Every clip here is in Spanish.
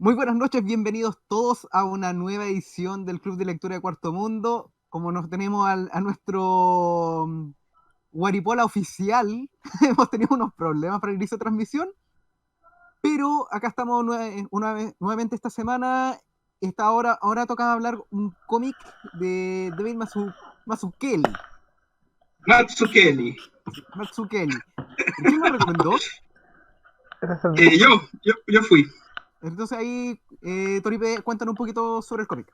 Muy buenas noches, bienvenidos todos a una nueva edición del Club de Lectura de Cuarto Mundo. Como nos tenemos a nuestro Guaripola oficial, hemos tenido unos problemas para el inicio de transmisión, pero acá estamos nuevamente esta semana. Ahora toca hablar un cómic de David Mazzucchelli. Mazzucchelli. Mazzucchelli. ¿Quién lo recomendó? Yo fui. Entonces ahí, Toripe, cuéntanos un poquito sobre el cómic.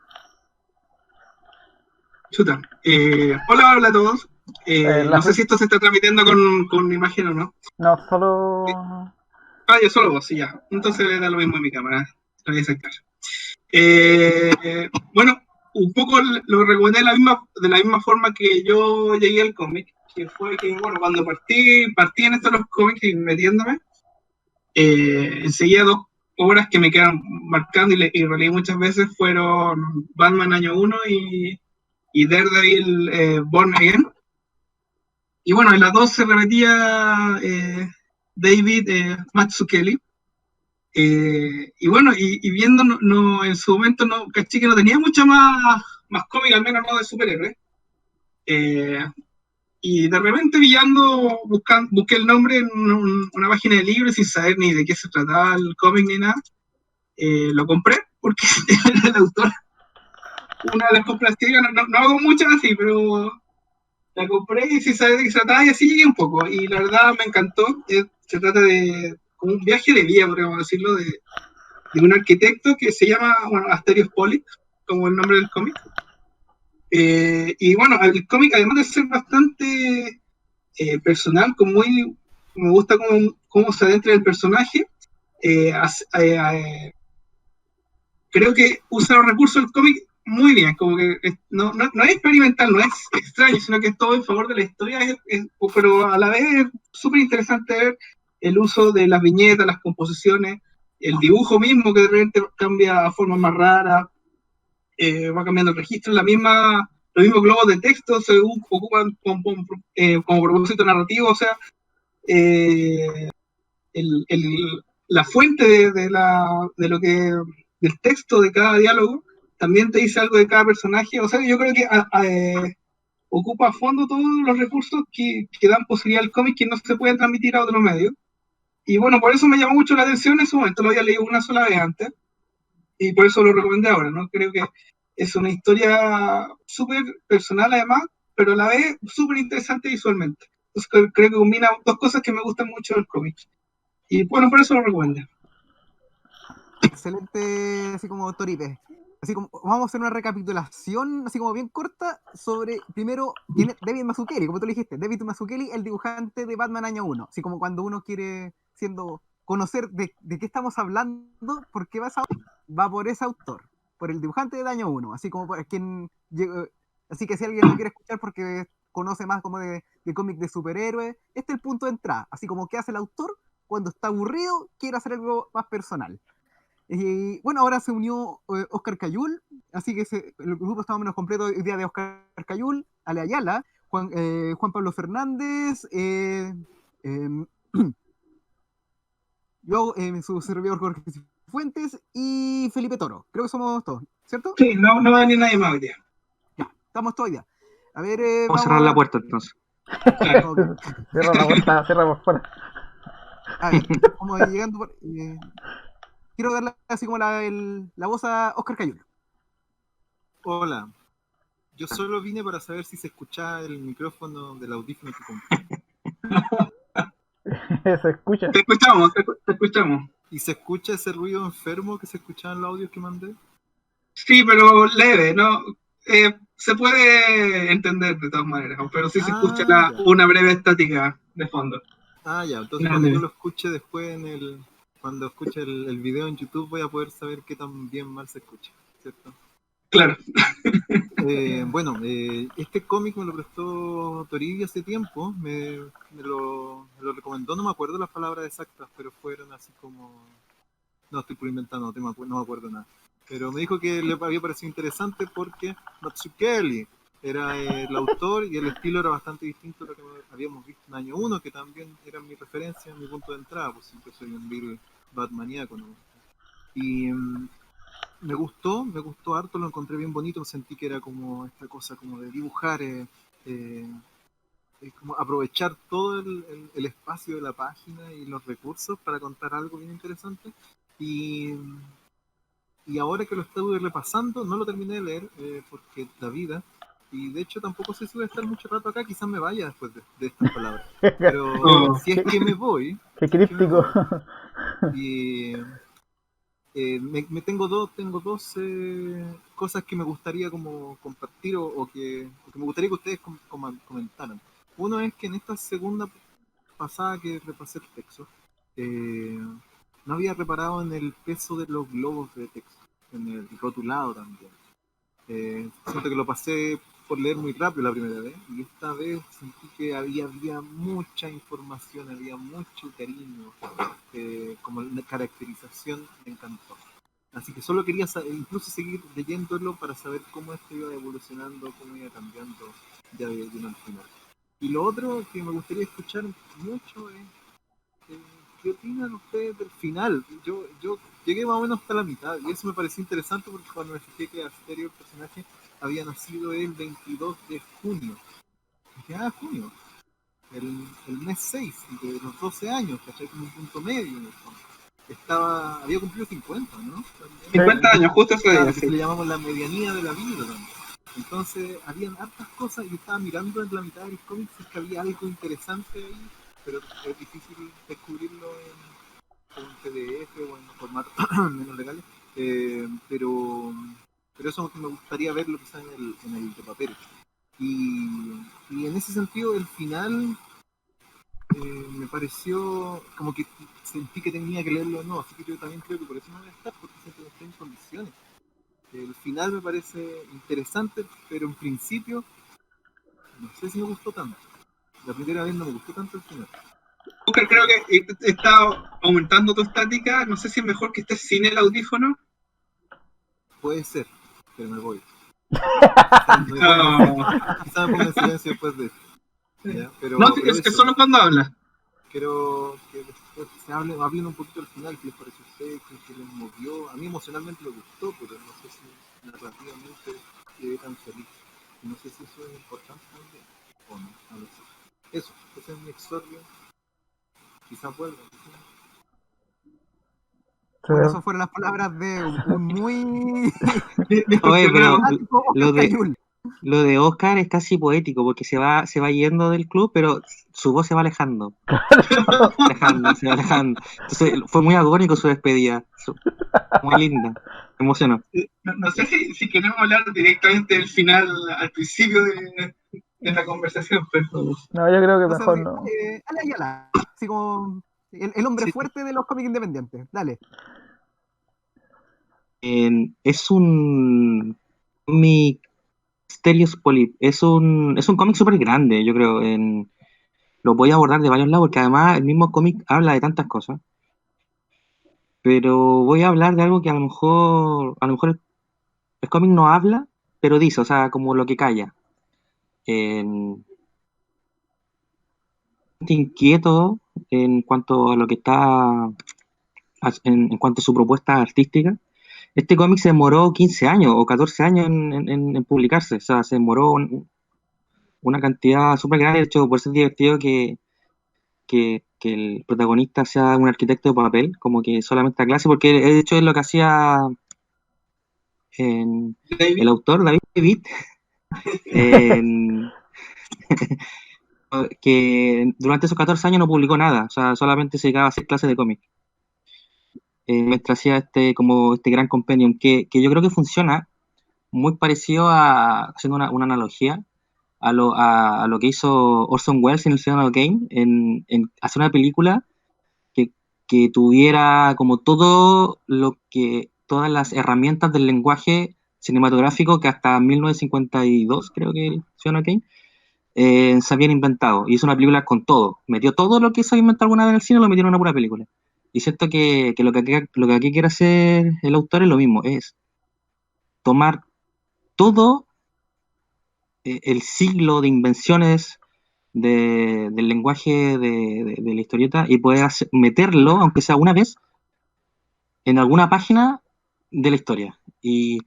Chuta. Hola a todos. No sé La- si esto se está transmitiendo con imagen o no. No, solo. Yo solo vos, sí, ya. Entonces le da lo mismo en mi cámara. Lo voy a aceptar. Bueno, un poco lo recomendé de la misma forma que yo llegué al cómic, que fue que, bueno, cuando partí en estos los cómics y metiéndome, enseguida 2 obras que me quedan marcando y releí muchas veces fueron Batman Año 1 y Daredevil Born Again. Y bueno, en las dos se repetía David Mazzucchelli. Y bueno, y viendo en su momento, caché que no tenía mucha más cómic, al menos no de superhéroes. Y de repente busqué el nombre en una página de libros sin saber ni de qué se trataba el cómic ni nada. Lo compré porque era el autor. Una de las compras que no hago muchas así, pero la compré y sin saber de qué se trataba y así llegué un poco. Y la verdad me encantó. Se trata de como un viaje de vida, podríamos decirlo, de un arquitecto que se llama, bueno, Asterios Polis, como el nombre del cómic. Y bueno, el cómic, además de ser bastante personal, me gusta cómo se adentra el personaje, creo que usa los recursos del cómic muy bien, como que no es experimental, no es extraño, sino que es todo en favor de la historia, pero a la vez es súper interesante ver el uso de las viñetas, las composiciones, el dibujo mismo que de repente cambia a formas más raras, va cambiando el registro, los mismos globos de texto se ocupan como propósito narrativo, o sea, eh, la fuente de lo que del texto de cada diálogo también te dice algo de cada personaje, o sea, yo creo que ocupa a fondo todos los recursos que dan posibilidad al cómic que no se pueden transmitir a otros medios. Y bueno, por eso me llamó mucho la atención en su momento, lo había leído una sola vez antes, y por eso lo recomendé ahora, ¿no? Creo que es una historia súper personal además, pero a la vez súper interesante visualmente. Entonces creo que combina dos cosas que me gustan mucho del cómic. Y bueno, por eso lo recomiendo. Excelente, así como Toripe. Así como vamos a hacer una recapitulación, así como bien corta, sobre, primero, tiene David Mazzucchelli, como tú le dijiste, David Mazzucchelli, el dibujante de Batman Año 1, así como cuando uno quiere conocer de qué estamos hablando, por qué va por ese autor, por el dibujante de Año 1, así como por quien así que si alguien lo quiere escuchar porque conoce más como de cómic de superhéroes, este es el punto de entrada, así como qué hace el autor cuando está aburrido, quiere hacer algo más personal. Y bueno, ahora se unió Oscar Cayul, así que el grupo está más o menos completo hoy día de Oscar Cayul, Ale Ayala, Juan Pablo Fernández, em, yo, su servidor Jorge Fuentes y Felipe Toro. Creo que somos todos, ¿cierto? Sí, no va a venir nadie más hoy día. Ya, estamos todos ya. A ver, Vamos a cerrar la puerta entonces. Claro. Okay. Cierra la puerta, cierra por fuera. A ver, como llegando quiero darle así como la voz a Oscar Cayul. Hola, yo solo vine para saber si se escuchaba el micrófono del audífono que compré. Se escucha. Te escuchamos. ¿Y se escucha ese ruido enfermo que se escuchaba en los audios que mandé? Sí, pero leve, ¿no? Se puede entender de todas maneras, pero sí se escucha Ya. una breve estática de fondo. Ya, entonces No, cuando leve. yo lo escuche después cuando escuche el video en YouTube voy a poder saber qué tan bien mal se escucha, ¿cierto? Claro. Bueno, este cómic me lo prestó Toribio hace tiempo, me lo recomendó, no me acuerdo las palabras exactas, pero fueron así como... No, estoy por inventando, no me acuerdo nada. Pero me dijo que le había parecido interesante porque Mazzucchelli era el autor y el estilo era bastante distinto a lo que habíamos visto en Año 1, que también era mi referencia, mi punto de entrada, pues siempre soy un vil Batmaníaco, ¿no? Y me gustó harto, lo encontré bien bonito, sentí que era como esta cosa como de dibujar, eh, como aprovechar todo el espacio de la página y los recursos para contar algo bien interesante. Y, y ahora que lo estoy repasando, no lo terminé de leer porque la vida, y de hecho tampoco sé si voy a estar mucho rato acá, quizás me vaya después de estas palabras. Pero Oh, si es que me voy, Qué si es que me críptico. voy, y tengo dos cosas que me gustaría como compartir o que me gustaría que ustedes comentaran. Uno es que en esta segunda pasada que repasé el texto, eh, no había reparado en el peso de los globos de texto, en el rotulado también. Siento que lo pasé por leer muy rápido la primera vez y esta vez sentí que había mucha información, había mucho cariño, como la caracterización me encantó. Así que solo quería incluso seguir leyéndolo para saber cómo esto iba evolucionando, cómo iba cambiando ya de uno al final. Y lo otro que me gustaría escuchar mucho es ¿qué opinan ustedes del final? Yo llegué más o menos hasta la mitad y eso me pareció interesante porque cuando me fijé que Asterio, el personaje, había nacido el 22 de junio. Dije, junio, el mes 6 de los 12 años, ¿cachai? Como un punto medio en el fondo. Había cumplido 50, ¿no? Sí. 50 años, justo ese Claro, día, que se sí. le llamamos la medianía de la vida también. Entonces, habían hartas cosas y yo estaba mirando en la mitad del cómic si es que había algo interesante ahí, pero es difícil descubrirlo en PDF o en formato menos legales. Pero eso me gustaría verlo quizá en el de papel. Y en ese sentido, el final me pareció como que sentí que tenía que leerlo o no, así que yo también creo que por eso no voy a estar, porque siento que estoy en condiciones. El final me parece interesante, pero en principio no sé si me gustó tanto. La primera vez no me gustó tanto el final. Oscar, creo que está aumentando tu estática. No sé si es mejor que estés sin el audífono. Puede ser, pero me voy. No, Quizá me ponga en silencio después de esto. ¿Ya? no, Pero es eso, solo cuando hablas. quiero que después hablen un poquito del final, qué les pareció a ustedes, qué les movió. A mí emocionalmente me gustó, pero no sé si narrativamente quedé tan feliz. No sé si eso es importante también, o no, no lo sé. Eso, ese es mi exordio. Quizás vuelva. Bueno, esas fueron las palabras de un muy Oye, pero Decepcionado. fanático lo Oscar de Cayul. lo de Oscar es casi poético porque se va yendo del club, pero su voz se va alejando, se va alejando. Entonces fue muy agónico su despedida, muy linda, me emocionó. No sé si queremos hablar directamente del final al principio de la conversación, pero No, yo creo que Entonces, mejor no. dale Ayala, así como el hombre sí. fuerte de los cómics independientes. Dale. Es un Mysterious Polyp, es un cómic súper grande, yo creo. Lo voy a abordar de varios lados porque además el mismo cómic habla de tantas cosas. Pero voy a hablar de algo que a lo mejor el cómic no habla, pero dice, o sea, como lo que calla. En, inquieto en cuanto a lo que en cuanto a su propuesta artística. Este cómic se demoró 15 años o 14 años en publicarse, o sea, se demoró una cantidad súper grande, de hecho, por eso es divertido que el protagonista sea un arquitecto de papel, como que solamente a clase, porque de hecho es lo que hacía el David, autor, David, en- que durante esos 14 años no publicó nada, o sea, solamente se dedicaba a hacer clases de cómic. Mientras hacía como este gran compendium, que yo creo que funciona muy parecido haciendo una analogía, a lo que hizo Orson Welles en El Ciudadano Kane, en hacer una película que, que tuviera como todas las herramientas del lenguaje cinematográfico que hasta 1952, creo que el Ciudadano Kane, se habían inventado. Y hizo una película con todo. Metió todo lo que se había inventado alguna vez en el cine, lo metió en una pura película. Y siento que lo que aquí quiere hacer el autor es lo mismo, es tomar todo el siglo de invenciones del lenguaje de la historieta y poder meterlo, aunque sea una vez, en alguna página de la historia. Y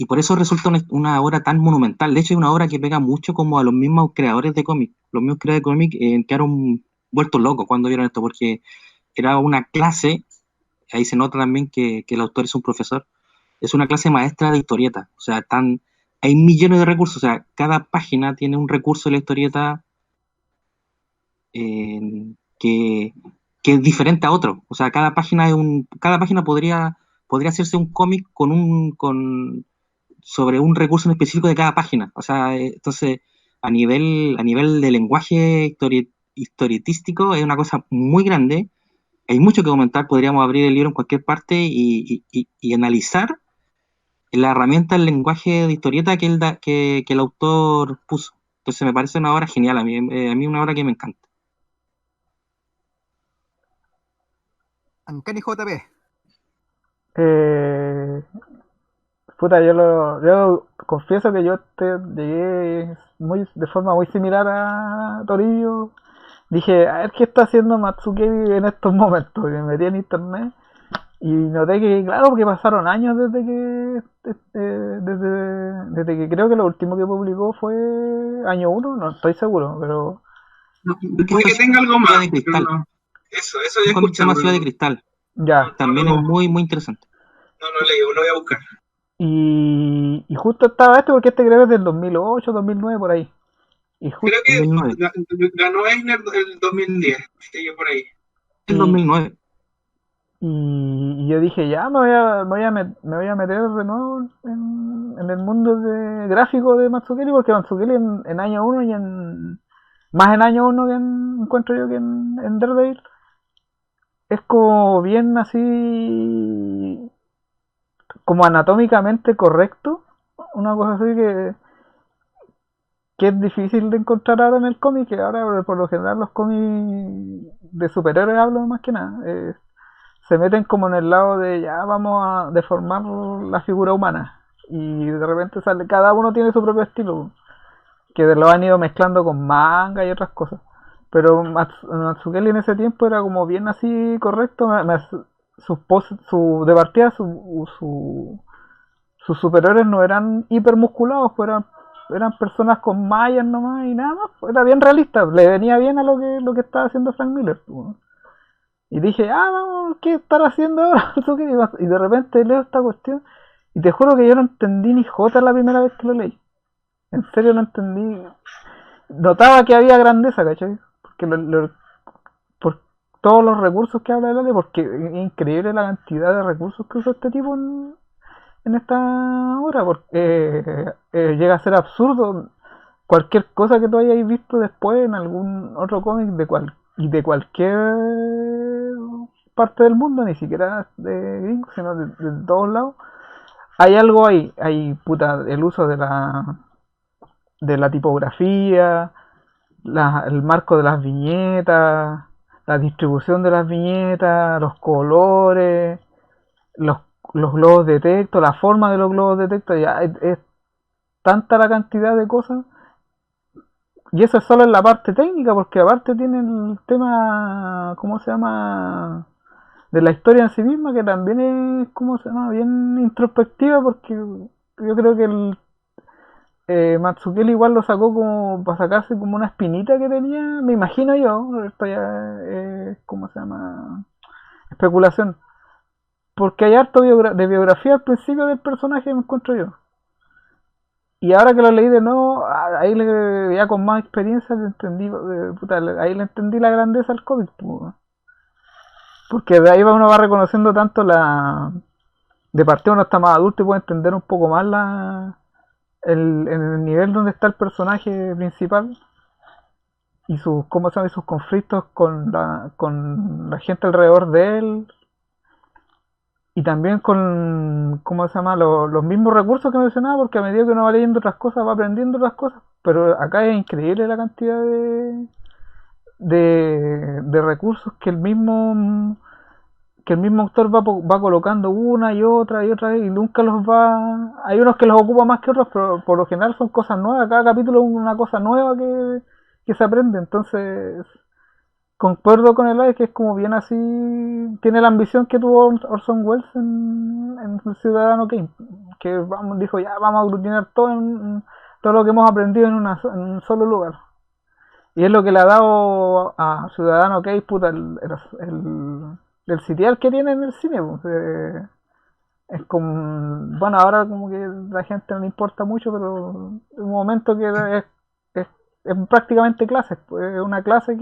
por eso resulta una obra tan monumental. De hecho, es una obra que pega mucho como a los mismos creadores de cómic. Los mismos creadores de cómic quedaron vueltos locos cuando vieron esto, porque era una clase, ahí se nota también que el autor es un profesor, es una clase maestra de historieta. O sea, hay millones de recursos. O sea, cada página tiene un recurso de la historieta que, que es diferente a otro. O sea, cada página podría hacerse un cómic sobre un recurso en específico de cada página. O sea, entonces, a nivel de lenguaje historietístico es una cosa muy grande. Hay mucho que comentar, podríamos abrir el libro en cualquier parte y analizar la herramienta del lenguaje de historieta que el autor puso. Entonces me parece una obra genial, a mí una obra que me encanta. Ancani JP. Eh, Puta, yo confieso que yo llegué de forma muy similar a Torillo. Dije, a ver qué está haciendo Matsukemi en estos momentos. Y me metí en internet y noté que, claro, que pasaron años desde que creo que lo último que publicó fue año 1, no estoy seguro, pero No, Creo que puede fue que tenga algo Ciudad más, de pero Cristal. no. Eso ya Un he cómic que se escuchado, llama pero Ciudad de Cristal. ya. También es muy, muy interesante. no lo leí, lo voy a buscar. Y justo estaba este porque este creo que es del 2008, 2009 por ahí. Y justo Creo que 2009. ganó Eisner el 2010, sigue por ahí. El y, 2009. y yo dije, ya me voy a meter de nuevo en el mundo gráfico de Matsukeli, porque Matsukeli en año 1 y más en año 1 encuentro yo que en Daredevil, es como bien así, como anatómicamente correcto, una cosa así que es difícil de encontrar ahora en el cómic, que ahora por lo general los cómics de superhéroes hablo más que nada. Se meten como en el lado de ya vamos a deformar la figura humana y de repente sale, cada uno tiene su propio estilo que lo han ido mezclando con manga y otras cosas, pero Matsukeli en ese tiempo era como bien así correcto. Sus poses, de partida sus superhéroes no eran hipermusculados, pues eran personas con mallas nomás y nada más, pues era bien realista, le venía bien a lo que estaba haciendo Frank Miller, pues. Y dije, vamos, ¿qué estar haciendo ahora? Y de repente leo esta cuestión y te juro que yo no entendí ni jota la primera vez que lo leí. En serio no entendí. Notaba que había grandeza, ¿cachai? Porque por todos los recursos que habla el Ale, porque es increíble la cantidad de recursos que usa este tipo en esta obra, porque llega a ser absurdo cualquier cosa que tú hayáis visto después en algún otro cómic de cualquier parte del mundo, ni siquiera de gringos, sino de todos lados. Hay algo ahí, hay puta, el uso de la tipografía, el marco de las viñetas, la distribución de las viñetas, los colores, los, los globos de texto, la forma de los globos de texto, ya es tanta la cantidad de cosas. Y eso es solo en la parte técnica, porque aparte tiene el tema, ¿cómo se llama? De la historia en sí misma, que también es, ¿cómo se llama? Bien introspectiva, porque yo creo que Matsukeli igual lo sacó como para sacarse como una espinita que tenía, me imagino yo, esto ya es, ¿cómo se llama? Especulación. Porque hay harto de biografía al principio del personaje, me encuentro yo. Y ahora que lo leí de nuevo, ahí ya con más experiencia le entendí, ahí le entendí la grandeza al cómic, pues. Porque de ahí uno va reconociendo tanto de partida uno está más adulto y puede entender un poco más en el nivel donde está el personaje principal y cómo se llama, y sus conflictos con la gente alrededor de él, y también con, ¿cómo se llama? Los mismos recursos que mencionaba, porque a medida que uno va leyendo otras cosas va aprendiendo otras cosas, pero acá es increíble la cantidad de recursos que el mismo autor va colocando una y otra vez, y nunca hay unos que los ocupa más que otros, pero por lo general son cosas nuevas, cada capítulo es una cosa nueva que se aprende. Entonces concuerdo con el Alex que es como bien así, tiene la ambición que tuvo Orson Welles en El Ciudadano Kane, que dijo ya vamos a aglutinar todo lo que hemos aprendido en un solo lugar. Y es lo que le ha dado a Ciudadano Kane, puta, el sitial que tiene en el cine. Pues, es como, bueno, ahora como que la gente no le importa mucho, pero un momento que es prácticamente clase, pues, es una clase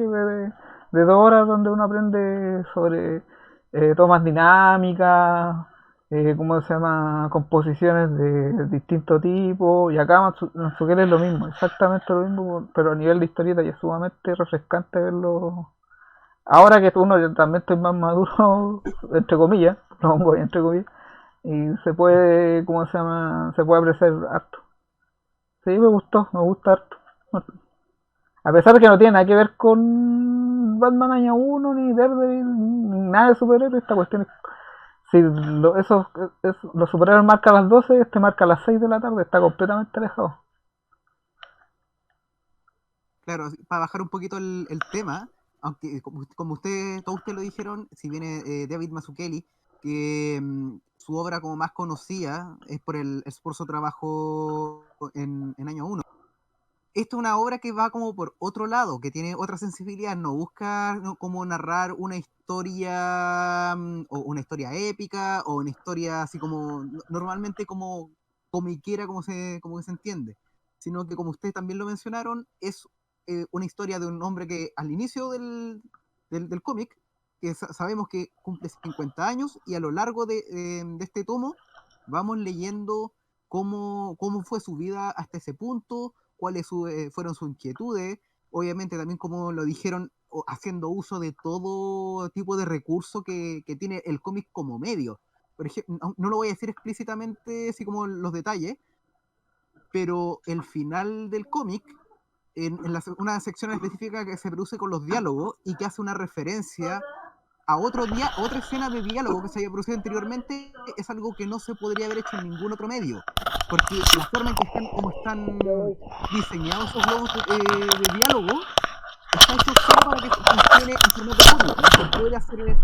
de 2 horas donde uno aprende sobre tomas dinámicas, ¿cómo se llama? Composiciones de distintos tipos, y acá Matsukaze es lo mismo, exactamente lo mismo, pero a nivel de historieta y es sumamente refrescante verlo. Ahora que uno yo también estoy más maduro, entre comillas, lo pongo ahí entre comillas, y se puede, ¿cómo se llama? Se puede apreciar harto. Sí, me gusta harto. A pesar de que no tiene nada que ver con Batman Año 1, ni Daredevil, ni nada de superhéroes, esta cuestión es... Si los superhéroes marcan las 12, este marca las 6 de la tarde, está completamente alejado. Claro, para bajar un poquito el tema, aunque como todos ustedes lo dijeron, si viene David Mazzucchelli, que su obra como más conocida es por el esfuerzo trabajo en Año 1. Esto es una obra que va como por otro lado, que tiene otra sensibilidad, no busca como narrar una historia o una historia épica o una historia así como normalmente como comiquera como se entiende, sino que como ustedes también lo mencionaron, es una historia de un hombre que al inicio del cómic, que sabemos que cumple 50 años y a lo largo de este tomo vamos leyendo cómo fue su vida hasta ese punto, cuáles fueron sus inquietudes, obviamente también como lo dijeron, haciendo uso de todo tipo de recurso que tiene el cómic como medio. Por ejemplo, no lo voy a decir explícitamente así como los detalles, pero el final del cómic, una sección específica que se produce con los diálogos y que hace una referencia a otra escena de diálogo que se había producido anteriormente, es algo que no se podría haber hecho en ningún otro medio, porque la forma en que como están diseñados esos globos de diálogo está hecho solo para que funcione en formato cómic.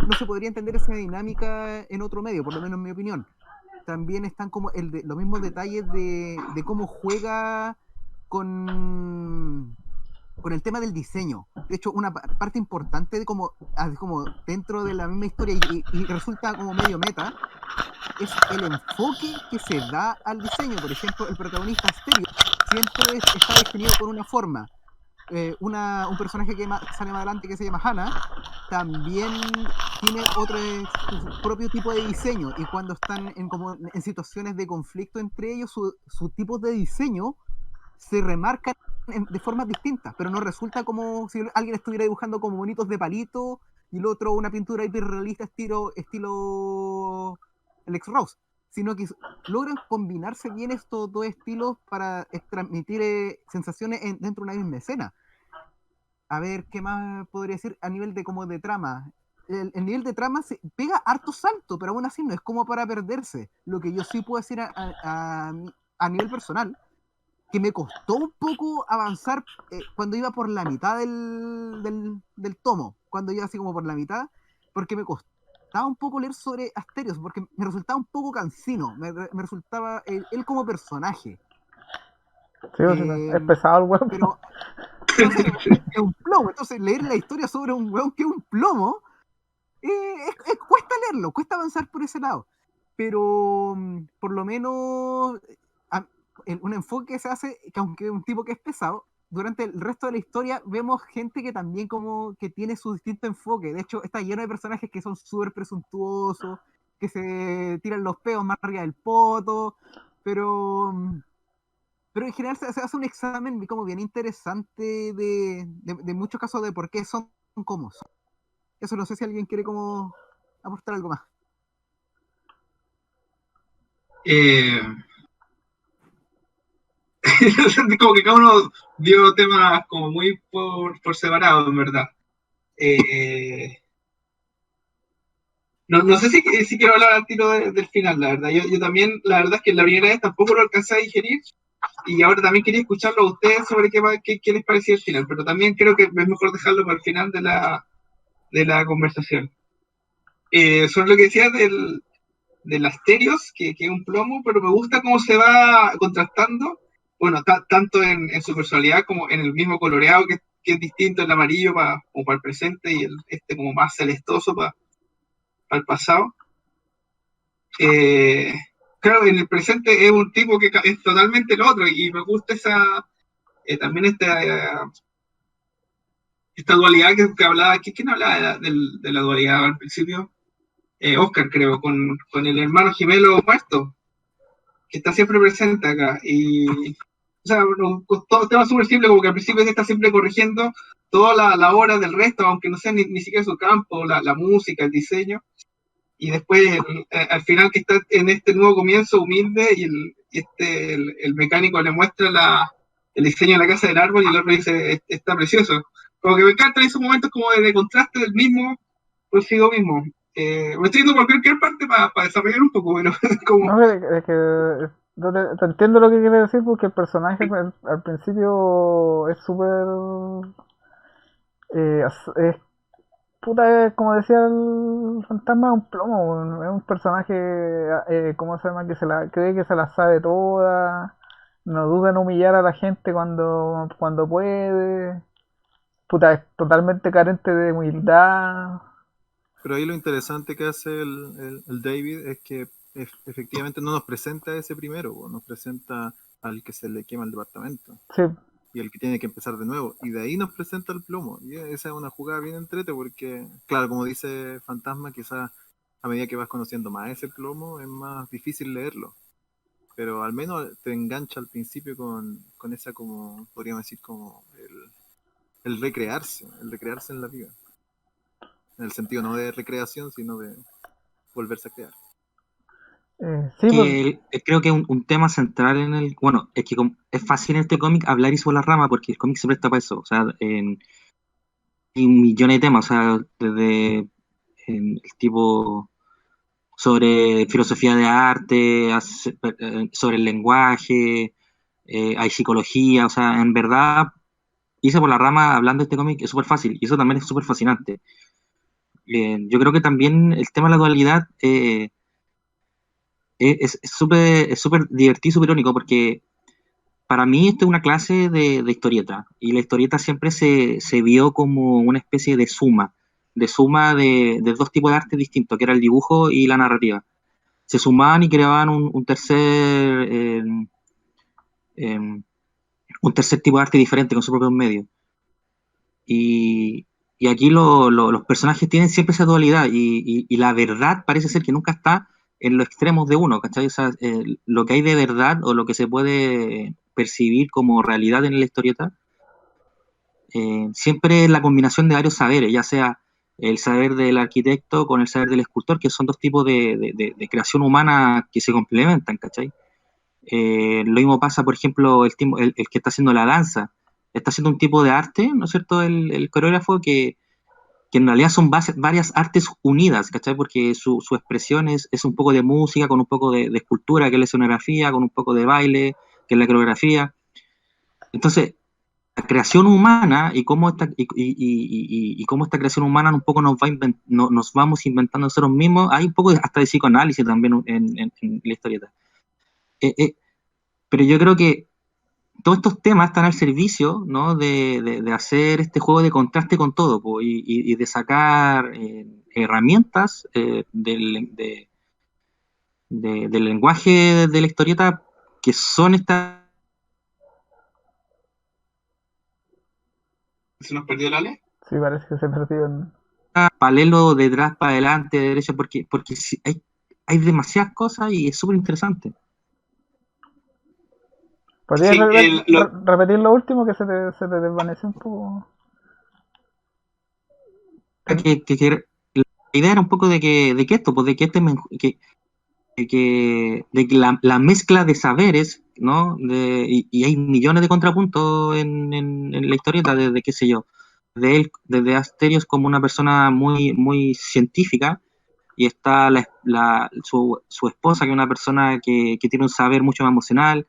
No se podría entender esa dinámica en otro medio, por lo menos en mi opinión. También están como los mismos detalles de cómo juega con el tema del diseño. De hecho, una parte importante de como dentro de la misma historia y resulta como medio meta, es el enfoque que se da al diseño. Por ejemplo, el protagonista Asterio siempre está definido con una forma. Un personaje que sale más adelante que se llama Hannah también tiene su propio tipo de diseño, y cuando están en situaciones de conflicto entre ellos, sus tipos de diseño se remarcan de formas distintas, pero no resulta como si alguien estuviera dibujando como bonitos de palito y el otro una pintura hiperrealista estilo Alex Ross, sino que logran combinarse bien estos dos estilos para transmitir sensaciones dentro de una misma escena. A ver, ¿qué más podría decir a nivel de como de trama? El nivel de trama se pega harto salto, pero aún así no es como para perderse. Lo que yo sí puedo decir a nivel personal, que me costó un poco avanzar cuando iba por la mitad del tomo, cuando iba así como por la mitad, porque me costaba un poco leer sobre Asterios, porque me resultaba un poco cansino, me resultaba él como personaje. Sí, es pesado el weón. Pero, no sé, es un plomo, entonces leer la historia sobre un weón que es un plomo, cuesta leerlo, cuesta avanzar por ese lado, pero por lo menos un enfoque que se hace, que aunque es un tipo que es pesado, durante el resto de la historia vemos gente que también como que tiene su distinto enfoque. De hecho, está lleno de personajes que son súper presuntuosos, que se tiran los peos más arriba del poto, pero en general se hace un examen como bien interesante de muchos casos de por qué son como son. Eso no sé si alguien quiere como aportar algo más. Como que cada uno dio temas como muy por separado, en verdad. No sé si quiero hablar al tiro del final, la verdad. Yo también, la verdad es que la primera vez tampoco lo alcancé a digerir, Y ahora también quería escucharlo a ustedes sobre qué les pareció el final, pero también creo que es mejor dejarlo para el final de la conversación. Sobre lo que decías del Asterios, que es un plomo, pero me gusta cómo se va contrastando, bueno, tanto en su personalidad como en el mismo coloreado, que es distinto el amarillo como para el presente y este como más celestoso para el pasado. Claro, en el presente es un tipo que es totalmente el otro, y me gusta también esta dualidad que hablaba. ¿Quién hablaba de la dualidad al principio? Oscar, creo, con el hermano gemelo muerto, que está siempre presente acá. Y, o sea, todo tema súper simple, como que al principio se está siempre corrigiendo toda la obra del resto, aunque no sea ni siquiera su campo, la música, el diseño. Y después, al final, que está en este nuevo comienzo humilde, el mecánico le muestra el diseño de la casa del árbol, y el otro dice, está precioso. Como que me encantan esos momentos como de contraste del mismo consigo mismo. Me estoy yendo por cualquier parte para desarrollar un poco, pero como... No, es que no te entiendo lo que quiere decir, porque el personaje al principio es súper... puta, como decía el fantasma, es un plomo, es un personaje, ¿cómo se llama? Que cree que se la sabe toda, no duda en humillar a la gente cuando puede, puta, es totalmente carente de humildad. Pero ahí lo interesante que hace el David es que efectivamente no nos presenta a ese primero, nos presenta al que se le quema el departamento. Sí. Y el que tiene que empezar de nuevo. Y de ahí nos presenta el plomo. Y esa es una jugada bien entrete porque, claro, como dice Fantasma, quizás a medida que vas conociendo más ese plomo es más difícil leerlo. Pero al menos te engancha al principio con esa, como podríamos decir, como el recrearse en la vida. En el sentido no de recreación, sino de volverse a crear. Sí, creo que un tema central en el... Bueno, es que es fácil en este cómic hablar y sobre la rama, porque el cómic se presta para eso. O sea, hay millones de temas, o sea, desde el tipo sobre filosofía de arte, sobre el lenguaje, hay psicología, o sea, en verdad, irse por la rama hablando de este cómic es súper fácil, y eso también es súper fascinante. Yo creo que también el tema de la dualidad es súper divertido, súper irónico, porque para mí esto es una clase de historieta, y la historieta siempre se vio como una especie de suma de dos tipos de arte distintos, que era el dibujo y la narrativa. Se sumaban y creaban un tercer tipo de arte diferente con su propio medio. Y aquí los personajes tienen siempre esa dualidad, y la verdad parece ser que nunca está en los extremos de uno, ¿cachai? O sea, lo que hay de verdad o lo que se puede percibir como realidad en la historieta, siempre es la combinación de varios saberes, ya sea el saber del arquitecto con el saber del escultor, que son dos tipos de creación humana que se complementan, ¿cachai? Lo mismo pasa, por ejemplo, el que está haciendo la danza, está haciendo un tipo de arte, ¿no es cierto? El coreógrafo que en realidad son varias artes unidas, ¿cachai? Porque su expresión es un poco de música, con un poco de escultura, que es la escenografía, con un poco de baile, que es la coreografía. Entonces, la creación humana y cómo esta creación humana un poco nos vamos inventando nosotros mismos, hay un poco hasta de psicoanálisis también en la historieta. Pero yo creo que todos estos temas están al servicio, ¿no? de hacer este juego de contraste con todo, y de sacar herramientas del lenguaje de la historieta, que son estas... ¿Se nos perdió el Ale? Sí, parece que se perdió en... paralelo, de atrás para adelante, de derecha, porque hay demasiadas cosas y es súper interesante. ¿Podrías repetir lo último, que se te desvaneció un poco? Que la idea era un poco de que esto, pues de que la mezcla de saberes, ¿no? Y hay millones de contrapuntos en la historieta, desde qué sé yo, desde Asterios como una persona muy, muy científica, y está su esposa, que es una persona que tiene un saber mucho más emocional,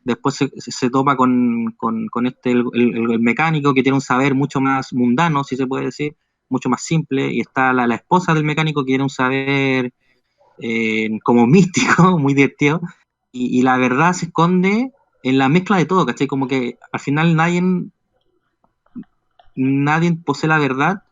después se topa con el mecánico que tiene un saber mucho más mundano, si se puede decir, mucho más simple, y está la esposa del mecánico que tiene un saber como místico, muy divertido, y la verdad se esconde en la mezcla de todo, ¿cachai? Como que al final nadie posee la verdad,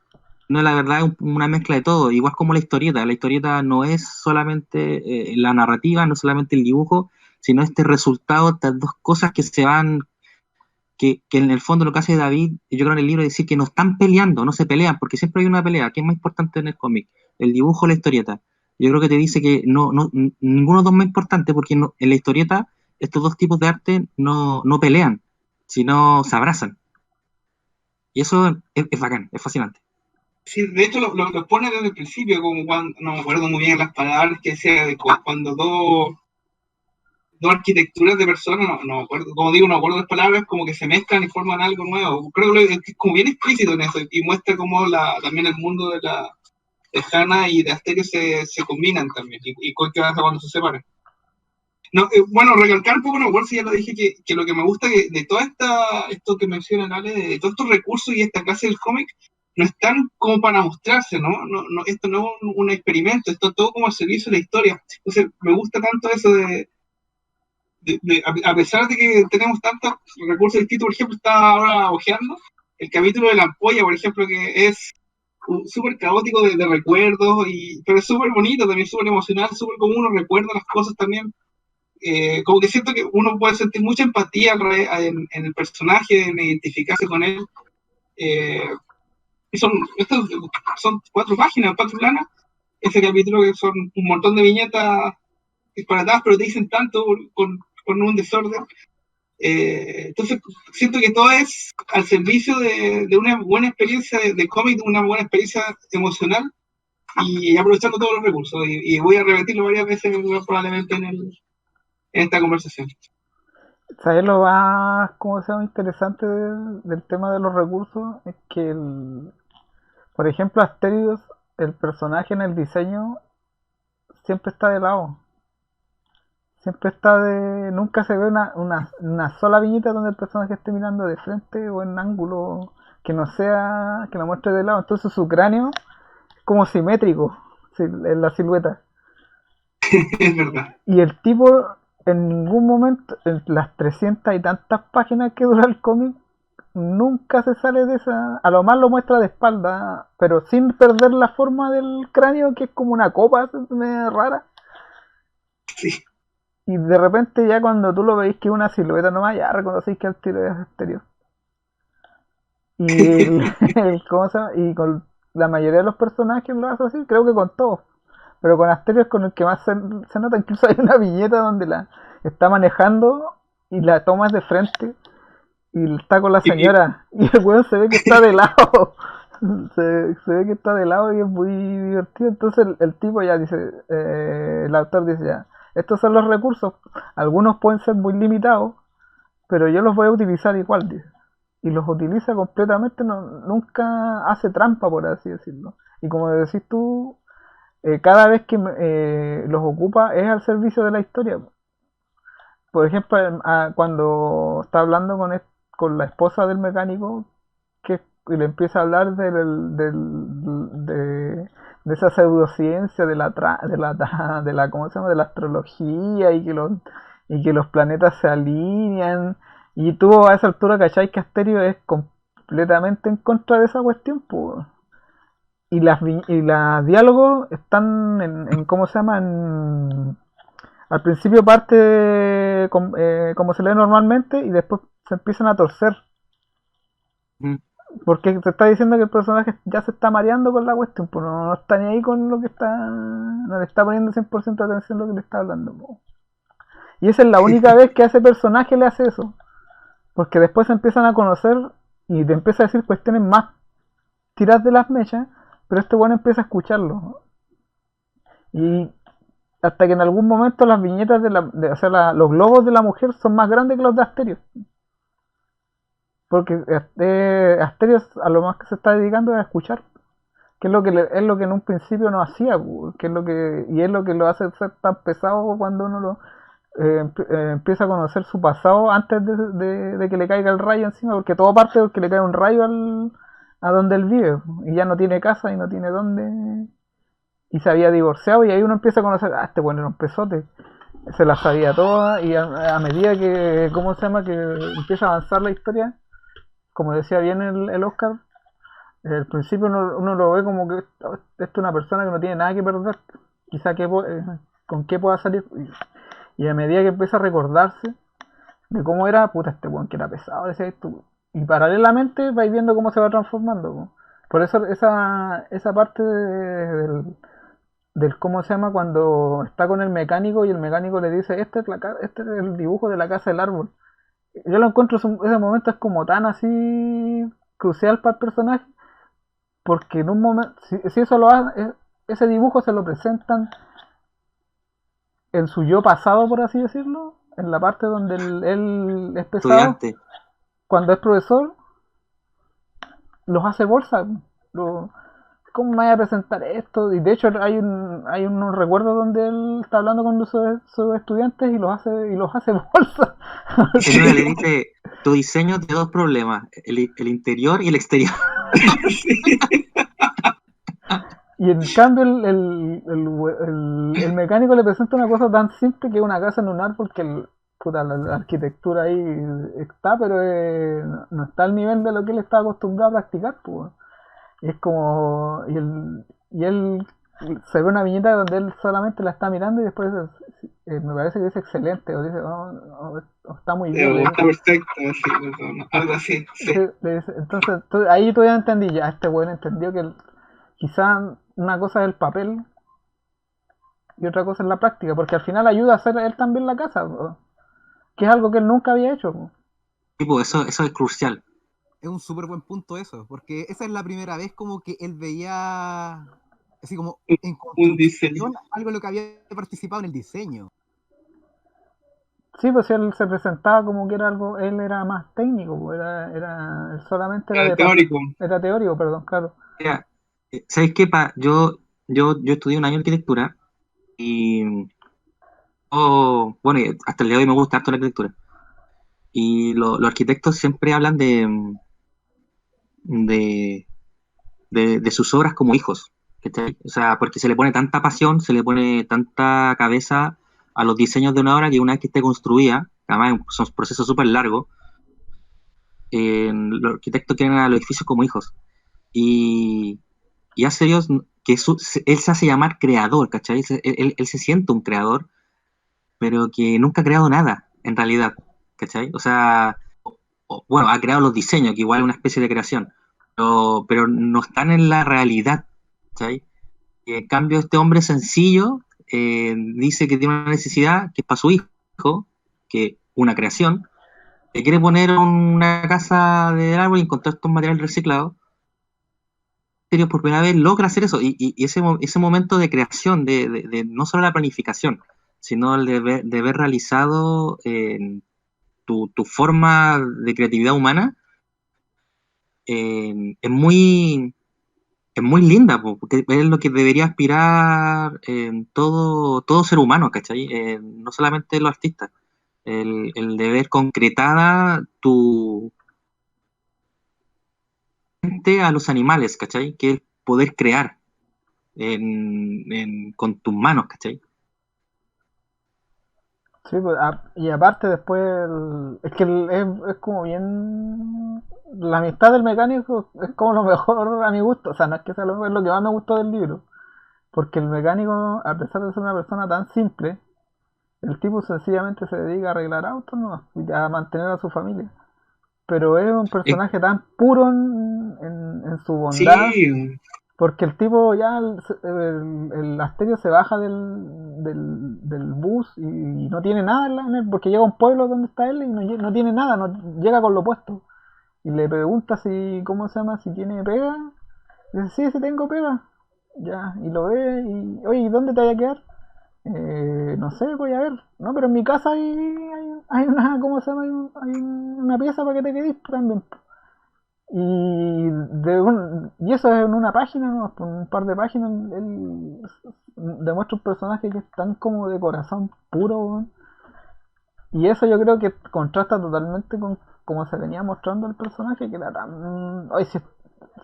no, la verdad es una mezcla de todo, igual como la historieta no es solamente la narrativa, no es solamente el dibujo, sino este resultado, estas dos cosas que se van, que en el fondo lo que hace David, yo creo en el libro, es decir que no están peleando, no se pelean, porque siempre hay una pelea. ¿Qué es más importante en el cómic? ¿El dibujo o la historieta? Yo creo que te dice que ninguno de los dos es más importante, porque en la historieta estos dos tipos de arte no pelean, sino se abrazan. Y eso es bacán, es fascinante. Sí, de hecho lo pone desde el principio, como cuando, no me acuerdo muy bien las palabras que decía, de cuando dos arquitecturas de personas, no me acuerdo, como digo, no me acuerdo las palabras, como que se mezclan y forman algo nuevo. Creo que es como bien explícito en eso, y muestra cómo también el mundo de Hanna y de Asterio se combinan también, y qué pasa cuando se separan. No, bueno, recalcar un poco, no recuerdo si ya lo dije, que lo que me gusta de todo esto que menciona Ale, de todos estos recursos y esta clase del cómic, no están como para mostrarse, ¿no? Esto no es un experimento, esto es todo como al servicio de la historia. Entonces, me gusta tanto eso a pesar de que tenemos tantos recursos distintos, por ejemplo, estaba ahora ojeando el capítulo de la ampolla, por ejemplo, que es súper caótico de recuerdos, pero es súper bonito, también súper emocional, súper como uno recuerda las cosas también. Como que siento que uno puede sentir mucha empatía en el personaje, en identificarse con él. Y estos son 4 páginas, 4 planas. Ese capítulo que son un montón de viñetas disparatadas, pero te dicen tanto con un desorden. Entonces, siento que todo es al servicio de una buena experiencia de cómic, de una buena experiencia emocional, y aprovechando todos los recursos. Y voy a repetirlo varias veces probablemente en esta conversación. ¿Sabes lo más, como sea, interesante del tema de los recursos? Es que, por ejemplo, Asterios, el personaje en el diseño, siempre está de lado. Siempre nunca se ve una sola viñeta donde el personaje esté mirando de frente o en ángulo que no muestre de lado. Entonces su cráneo es como simétrico en la silueta. Es verdad. Y el tipo en ningún momento, en las 300 y tantas páginas que dura el cómic, nunca se sale de esa. A lo más lo muestra de espalda, pero sin perder la forma del cráneo, que es como una copa rara. Sí. Y de repente ya cuando tú lo veis que es una silueta nomás, ya reconocéis que el tiro es exterior. Y ¿cómo se llama? Y con la mayoría de los personajes lo hace así, creo que con todos. Pero con Asterios con el que más se nota. Incluso hay una viñeta donde la está manejando y la toma de frente y está con la señora y el weón se ve que está de lado. se ve que está de lado y es muy divertido. Entonces el tipo ya dice, el autor dice ya, estos son los recursos, algunos pueden ser muy limitados, pero yo los voy a utilizar igual, dice. Y los utiliza completamente, nunca hace trampa, por así decirlo. Y como decís tú, cada vez que los ocupa es al servicio de la historia. Por ejemplo, cuando está hablando con la esposa del mecánico, y le empieza a hablar de esa pseudociencia ¿cómo se llama? De la astrología, y que los planetas se alinean, y tú a esa altura cachai que Asterio es completamente en contra de esa cuestión, pues. Y los diálogos están en ¿cómo se llama? Al principio parte como se lee normalmente y después se empiezan a torcer. Porque te está diciendo que el personaje ya se está mareando con la cuestión, pues no está ni ahí con lo que está. No le está poniendo 100% de atención a lo que le está hablando, pues. Y esa es la única vez que a ese personaje le hace eso. Porque después se empiezan a conocer y te empieza a decir cuestiones más tiradas de las mechas, pero este bueno empieza a escucharlo. Y hasta que en algún momento las viñetas los globos de la mujer son más grandes que los de Asterios. Porque Asterios a lo más que se está dedicando es a escuchar, que es lo que en un principio no hacía, y es lo que lo hace ser tan pesado cuando uno empieza a conocer su pasado antes de que le caiga el rayo encima, porque todo parte de que le cae un rayo a donde él vive, y ya no tiene casa y no tiene dónde, y se había divorciado, y ahí uno empieza a conocer, este bueno era un pesote, se las sabía todas, y a medida que, ¿cómo se llama?, que empieza a avanzar la historia, como decía bien el Oscar, al principio uno lo ve como que esto es una persona que no tiene nada que perder, quizá con qué pueda salir, y a medida que empieza a recordarse de cómo era, puta, este weón que era pesado, decía tú. Y paralelamente vais viendo cómo se va transformando, po. Por eso esa parte del cómo se llama cuando está con el mecánico y el mecánico le dice, este es el dibujo de la casa del árbol. Yo lo encuentro, ese momento es como tan así crucial para el personaje, porque en un momento, si eso lo hace, ese dibujo se lo presentan en su yo pasado, por así decirlo, en la parte donde él es pesado, Estudiante. cuando es profesor, los hace bolsa. ¿Cómo me voy a presentar esto? Y de hecho hay unos recuerdos donde él está hablando con sus estudiantes y los hace bolsa. En una le dice, tu diseño tiene dos problemas, el interior y el exterior. Y en cambio el mecánico le presenta una cosa tan simple que es una casa en un árbol que puta, la arquitectura ahí está, pero no está al nivel de lo que él está acostumbrado a practicar, pues. Y es como. Y él se ve una viñeta donde él solamente la está mirando y después me parece que es excelente, o dice, está muy bien. Está perfecto, así, algo así. Sí. Entonces ahí todavía entendí, ya este weón entendió que quizá una cosa es el papel y otra cosa es la práctica, porque al final ayuda a hacer él también la casa, que es algo que él nunca había hecho. Tipo, eso es crucial. Es un súper buen punto eso, porque esa es la primera vez como que él veía, así como en un diseño. construcción, algo en lo que había participado en el diseño. Sí, pues él se presentaba como que era algo, él era más técnico, él solamente era teórico. Era teórico, perdón, claro. Mira, ¿sabes qué? Yo estudié un año de arquitectura y, bueno, y hasta el día de hoy me gusta harto la arquitectura. Y los arquitectos siempre hablan de, de sus obras como hijos, ¿cachai? O sea, porque se le pone tanta pasión, se le pone tanta cabeza a los diseños de una obra que una vez que esté construida, además son procesos súper largos, los arquitectos quieren a los edificios como hijos. Y hace Dios que él se hace llamar creador, ¿cachai? Él se siente un creador, pero que nunca ha creado nada, en realidad, ¿cachai? O sea, bueno, ha creado los diseños, que igual es una especie de creación, pero no están en la realidad, ¿cachai? Y en cambio, este hombre sencillo dice que tiene una necesidad que es para su hijo, que una creación, que quiere poner una casa de árbol y encontrar estos materiales reciclados. Por primera vez logra hacer eso, y ese momento de creación, de no solo la planificación, sino el de ver realizado tu forma de creatividad humana, es muy linda, porque es lo que debería aspirar todo ser humano, ¿cachai? No solamente los artistas, el de ver concretada tu mente a los animales, ¿cachai? Que es poder crear con tus manos, ¿cachai? Sí, pues, y aparte después, es que es como bien. La amistad del mecánico es como lo mejor a mi gusto, o sea, no es que sea es lo que más me gustó del libro, porque el mecánico, a pesar de ser una persona tan simple, el tipo sencillamente se dedica a arreglar autos, ¿no? Y a mantener a su familia. Pero es un personaje tan puro en su bondad, Sí, porque el tipo ya, el Asterio se baja del bus y no tiene nada en él, porque llega a un pueblo donde está él y no tiene nada, no llega con lo puesto. Y le pregunta si, ¿cómo se llama? Si tiene pega. Dice, sí, sí tengo pega. Ya, y lo ve y, oye, ¿y dónde te vaya a quedar? No sé, voy a ver. No, pero en mi casa hay una, ¿cómo se llama? Hay una pieza para que te quedes también. Y eso es en una página, ¿no? Por un par de páginas, él demuestra un personaje que es tan como de corazón puro, weón. Y eso yo creo que contrasta totalmente con cómo se venía mostrando el personaje, que era tan... Ay,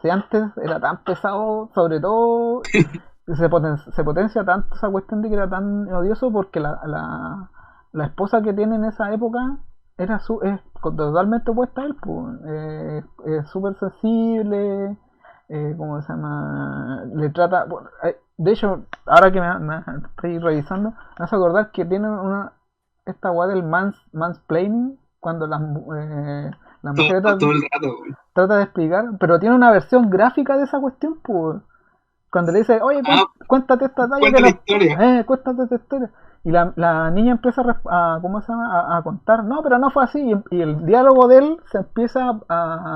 si antes era tan pesado, sobre todo se potencia tanto esa cuestión de que era tan odioso porque la esposa que tiene en esa época es totalmente opuesta a él, pues. Es súper sensible, ¿cómo se llama? Le trata... bueno, de hecho, ahora que estoy revisando, me hace acordar que tiene esta weá del mansplaining, cuando la mujer todo el rato. trata de explicar, pero tiene una versión gráfica de esa cuestión, pues. Cuando le dice, oye, cuéntate esta talla, Cuenta la historia. cuéntate esta historia. Y la niña empieza ¿cómo se llama? A contar, no, pero no fue así. Y el diálogo de él se empieza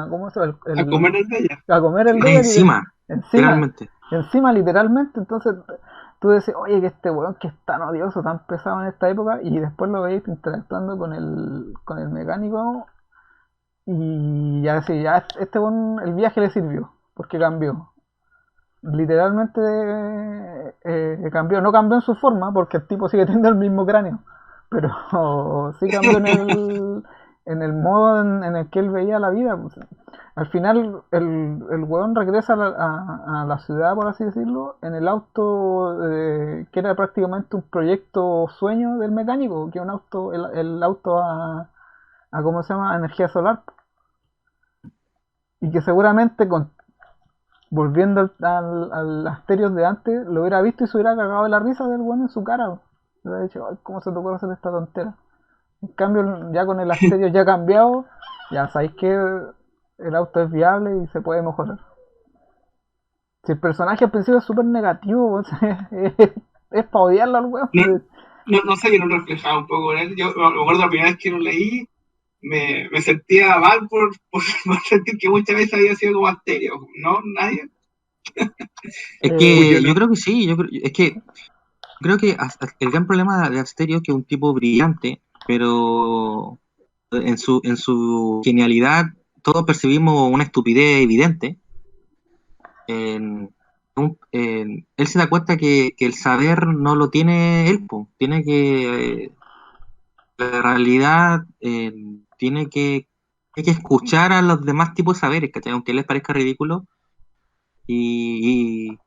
¿cómo se llama? A comer el de ella. A comer el de ella. Encima, literalmente. Encima, literalmente. Entonces tú dices, oye, que este weón que es tan odioso, tan pesado en esta época, y después lo veis interactuando con el mecánico, y ya decís, ya este weón, el viaje le sirvió, porque cambió. Literalmente cambió, no cambió en su forma porque el tipo sigue teniendo el mismo cráneo, pero sí cambió en el modo en el que él veía la vida, pues. Al final el weón regresa a la ciudad, por así decirlo, en el auto que era prácticamente un proyecto sueño del mecánico, que es un auto, el auto a ¿cómo se llama? A energía solar, y que seguramente volviendo al Asterios de antes, lo hubiera visto y se hubiera cagado de la risa del bueno en su cara. Le hubiera dicho, ay, ¿cómo se te ocurre hacer esta tontera? En cambio, ya con el Asterios ya cambiado, ya sabéis que el auto es viable y se puede mejorar. Si el personaje al principio es súper negativo, pues, es para odiarlo al weón. No sé, yo no reflejaba un poco en él. Yo me acuerdo la primera vez que lo leí, me sentía mal por sentir que muchas veces había sido como Asterio, ¿no? Nadie. Es que yo creo que sí, creo que el gran problema de Asterio es que es un tipo brillante, pero en su genialidad todos percibimos una estupidez evidente. Él se da cuenta que el saber no lo tiene él, tiene que la realidad tiene que escuchar a los demás tipos de saberes, ¿cachai? Aunque les parezca ridículo. Y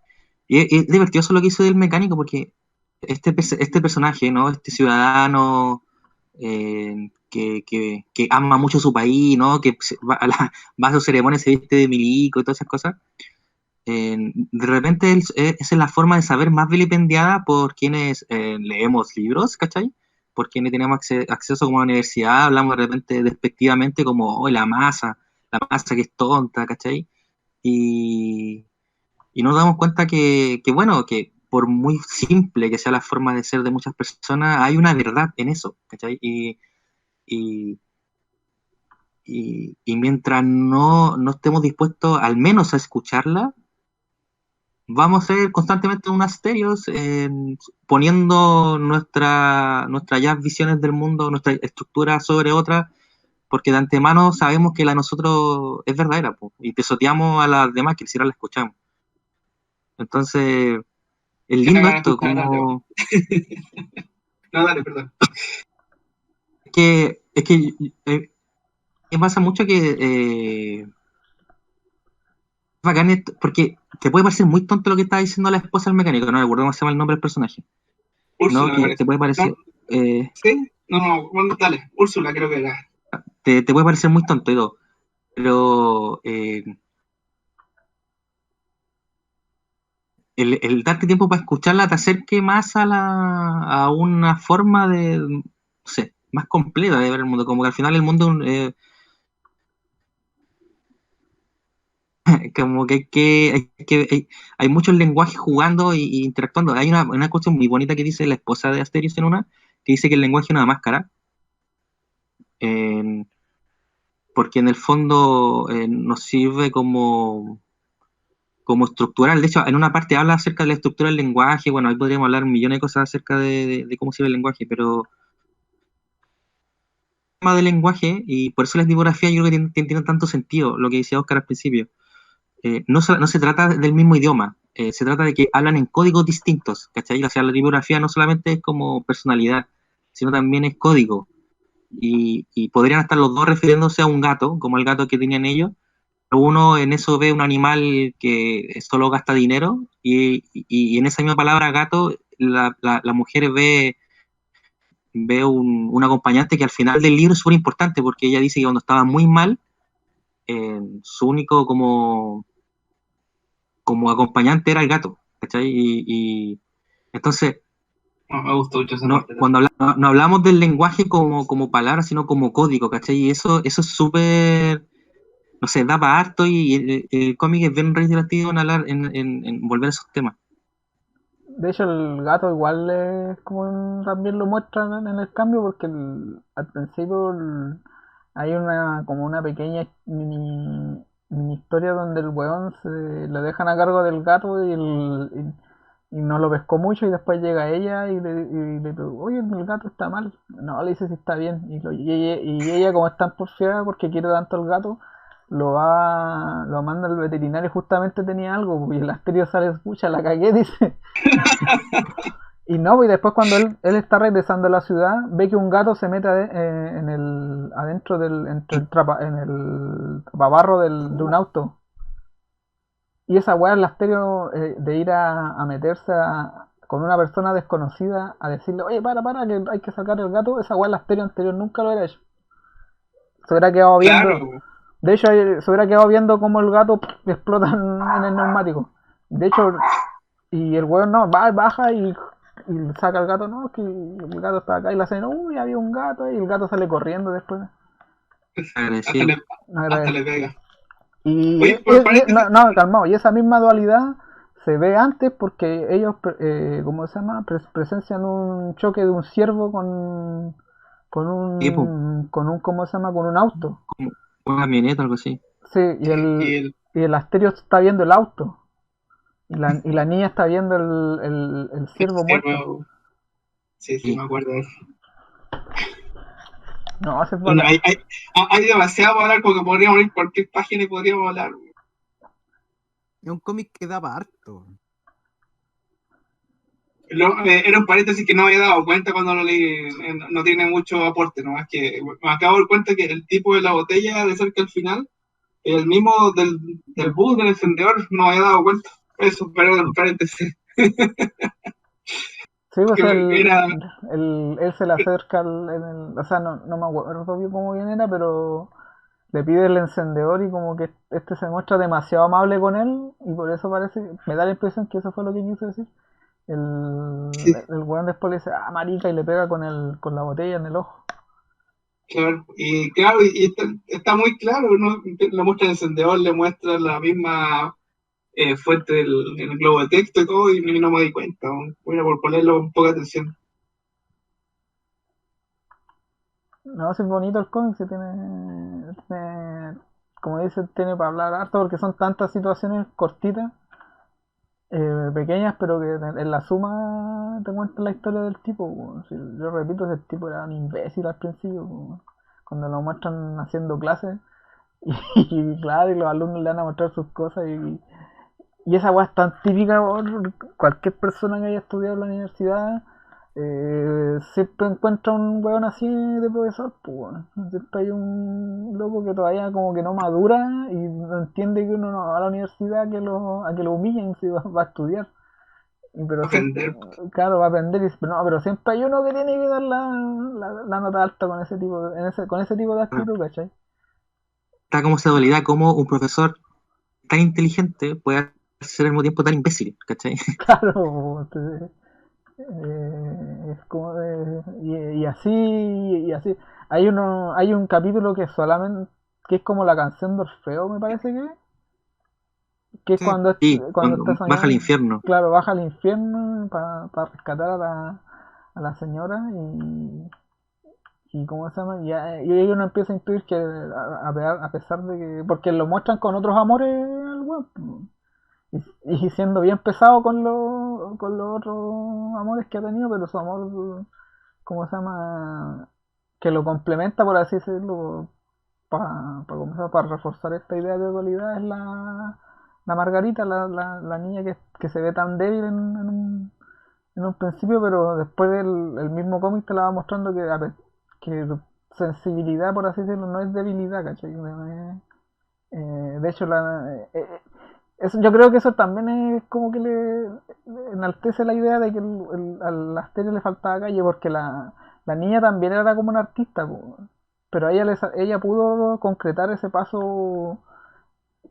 es divertido eso lo que hizo del mecánico, porque este personaje, ¿no? Este ciudadano que ama mucho su país, ¿no? Que va a sus ceremonias, se viste de milico y todas esas cosas. De repente es la forma de saber más vilipendiada por quienes leemos libros, ¿cachai? Por quienes tenemos acceso como a la universidad, hablamos de repente despectivamente como, oh, la masa que es tonta, ¿cachai? Y nos damos cuenta que bueno, que por muy simple que sea la forma de ser de muchas personas, hay una verdad en eso, ¿cachai? Y mientras no estemos dispuestos al menos a escucharla, vamos a ser constantemente unos Asterios, poniendo nuestras ya visiones del mundo, nuestra estructura sobre otra, porque de antemano sabemos que la de nosotros es verdadera, y pisoteamos a las demás que ni siquiera la escuchamos. Entonces, es lindo esto, como... No, dale, perdón. Es que me pasa mucho que... bacán esto, porque te puede parecer muy tonto lo que está diciendo la esposa del mecánico, no recuerdo cómo se llama el nombre del personaje. Úrsula, ¿no? Que te puede parecer... ¿no? ¿Sí? No, bueno, dale, Úrsula creo que era. Te puede parecer muy tonto y todo, pero el darte tiempo para escucharla te acerque más a una forma de, no sé, más completa de ver el mundo, como que al final el mundo como que hay muchos lenguajes jugando y interactuando. Hay una cuestión muy bonita que dice la esposa de Asterios en una, que dice que el lenguaje es una máscara, porque en el fondo nos sirve como estructural. De hecho, en una parte habla acerca de la estructura del lenguaje. Bueno, ahí podríamos hablar millones de cosas acerca de cómo sirve el lenguaje, pero el tema del lenguaje, y por eso la tipografía yo creo que tiene tanto sentido, lo que decía Oscar al principio. No se trata del mismo idioma, se trata de que hablan en códigos distintos, ¿cachai? O sea, la tipografía no solamente es como personalidad, sino también es código. y podrían estar los dos refiriéndose a un gato, como el gato que tenían ellos. Uno en eso ve un animal que solo gasta dinero y en esa misma palabra gato la mujer ve un acompañante que al final del libro es súper importante porque ella dice que cuando estaba muy mal, su único como acompañante era el gato, ¿cachai? Y entonces, No, me gustó mucho esa no, parte cuando también. no hablamos del lenguaje como palabra, sino como código, ¿cachai? Y eso es súper, no sé, da para harto y el cómic es bien divertido en hablar, en volver a esos temas. De hecho, el gato igual es como también lo muestran en el cambio, porque al principio hay como una pequeña mini historia donde el weón se le dejan a cargo del gato y no lo pescó mucho y después llega ella y le pregunta, oye, el gato está mal. No, le dice si está bien. Y ella como es tan porfiada porque quiere tanto el gato, lo manda al veterinario, justamente tenía algo, y el Asterio sale, escucha, la cagué, dice. Y no, y después cuando él está regresando a la ciudad, ve que un gato se mete adentro en el tapabarro de un auto. Y esa weá, el Asterio, de ir a meterse con una persona desconocida a decirle, oye, para, que hay que sacar el gato, esa weá el Asterio anterior nunca lo hubiera hecho. Se hubiera quedado viendo. Claro, De hecho, se hubiera quedado viendo cómo el gato explota en el neumático. De hecho, y el weón no, baja y saca al gato, no, que el gato está acá y la hacen, uy, había un gato, y el gato sale corriendo después. hasta Agradecido. le, hasta le pega. Y, Oye, por paréntesis, no, calmado, y esa misma dualidad se ve antes porque ellos, ¿cómo se llama? Presencian un choque de un ciervo Sí, pues, ¿cómo se llama? Con un auto. como una camioneta, algo así. Sí, sí, y y el Asterio está viendo el auto. Y la niña está viendo el ciervo muerto. nuevo, sí, sí, Sí. me acuerdo de eso. No, hace Bueno, bacán. hay demasiado para hablar porque podríamos ir cualquier página y podríamos hablar. Es un cómic que daba harto. Era un paréntesis que no había dado cuenta cuando lo leí. No tiene mucho aporte, ¿no? Es que me acabo de dar cuenta que el tipo de la botella de cerca al final, el mismo del bus, del encendedor, no había dado cuenta. Eso, pero el paréntesis. Sí, pues Que era. él se le acerca o sea, no me acuerdo bien cómo bien era, pero le pide el encendedor y como que este se muestra demasiado amable con él y por eso me da la impresión que eso fue lo que quiso decir. Sí, El weón después le dice, ah, marica, y le pega con la botella en el ojo. claro. Y claro, y está muy claro, ¿no? Le muestra el encendedor, le muestra la misma fuente en el globo de texto y todo, y no me di cuenta. Voy a por ponerlo un poco de atención. No, sí es bonito el cómic, sí como dice, tiene para hablar harto porque son tantas situaciones cortitas, pequeñas, pero que en la suma te cuentan la historia del tipo. Po. Si yo repito, ese tipo era un imbécil al principio, po, cuando lo muestran haciendo clases y, claro, y los alumnos le van a mostrar sus cosas y esa weá es tan típica por cualquier persona que haya estudiado en la universidad. Siempre encuentra un weón así de profesor, pues weón. Siempre hay un loco que todavía como que no madura y no entiende que uno no va a la universidad a que lo humillen si va a estudiar. Pero siempre, Ofender. claro, va a aprender y dice, no, pero siempre hay uno que tiene que dar la nota alta con con ese tipo de actitud, ¿cachai? Está como esa dualidad, como un profesor tan inteligente puede ser al mismo tiempo tan imbécil, ¿cachai? Claro, entonces, es como y así y así. Hay un capítulo que solamente que es como la canción de Orfeo, me parece que es Sí, Sí, cuando cuando está baja al soñando, infierno. claro, baja al infierno para rescatar a la señora y cómo se llama y ahí uno empieza a intuir que a pesar de que porque lo muestran con otros amores al weón, y siendo bien pesado con los otros amores que ha tenido, pero su amor, ¿cómo se llama? Que lo complementa, por así decirlo, para reforzar esta idea de dualidad, es la Margarita, la niña que se ve tan débil en un principio, pero después el mismo cómic te la va mostrando que sensibilidad, por así decirlo, no es debilidad, ¿cachai? De hecho, eso, yo creo que eso también es como que le enaltece la idea de que a la Asteria le faltaba calle, porque la niña también era como una artista, po, pero ella pudo concretar ese paso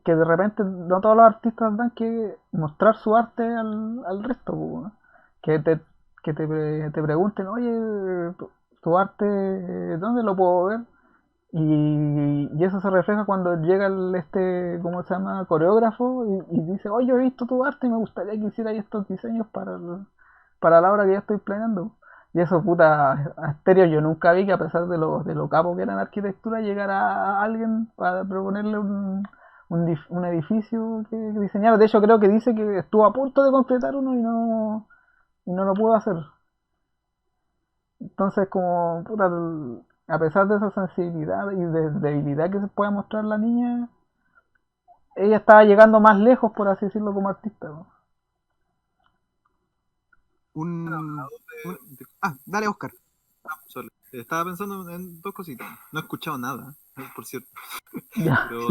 que de repente no todos los artistas dan, que mostrar su arte al resto, po, que te pregunten, oye, tu arte, ¿dónde lo puedo ver? Y eso se refleja cuando llega ¿cómo se llama? Coreógrafo y dice, oye, yo he visto tu arte y me gustaría que hicieras estos diseños para la obra que yo estoy planeando. Y eso, puta, Asterio, yo nunca vi que a pesar de lo capo que era en arquitectura, llegara alguien para proponerle un edificio que diseñara. De hecho, creo que dice que estuvo a punto de completar uno y no lo pudo hacer. Entonces, como, puta, a pesar de esa sensibilidad y de debilidad que se puede mostrar la niña, ella estaba llegando más lejos, por así decirlo, como artista, ¿no? Dale, Oscar. Sorry. Estaba pensando en dos cositas. No he escuchado nada, por cierto. Ya. Pero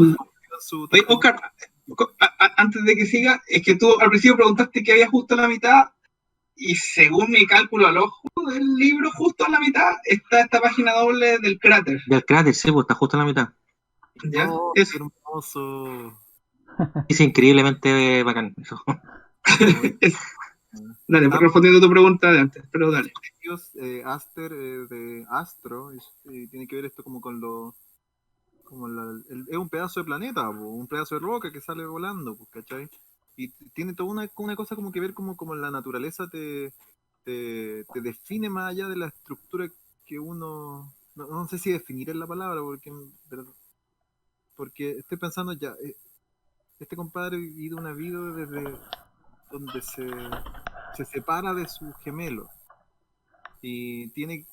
Oye, Oscar, antes de que siga, es que tú al principio preguntaste que había justo a la mitad, y según mi cálculo al ojo del libro, justo a la mitad está esta página doble del cráter. Del cráter, sí, pues está justo en la mitad. ¿Ya? Oh, Eso. qué hermoso. Es increíblemente bacán eso. Dale, respondiendo a tu pregunta de antes, pero dale. Aster de Astro, tiene que ver esto como con lo. Es un pedazo de planeta, un pedazo de roca que sale volando, ¿cachai? Y tiene toda una cosa como que ver como la naturaleza te define más allá de la estructura que uno. No sé si definir es la palabra, porque estoy pensando ya. Este compadre ha vivido una vida desde donde se separa de su gemelo y tiene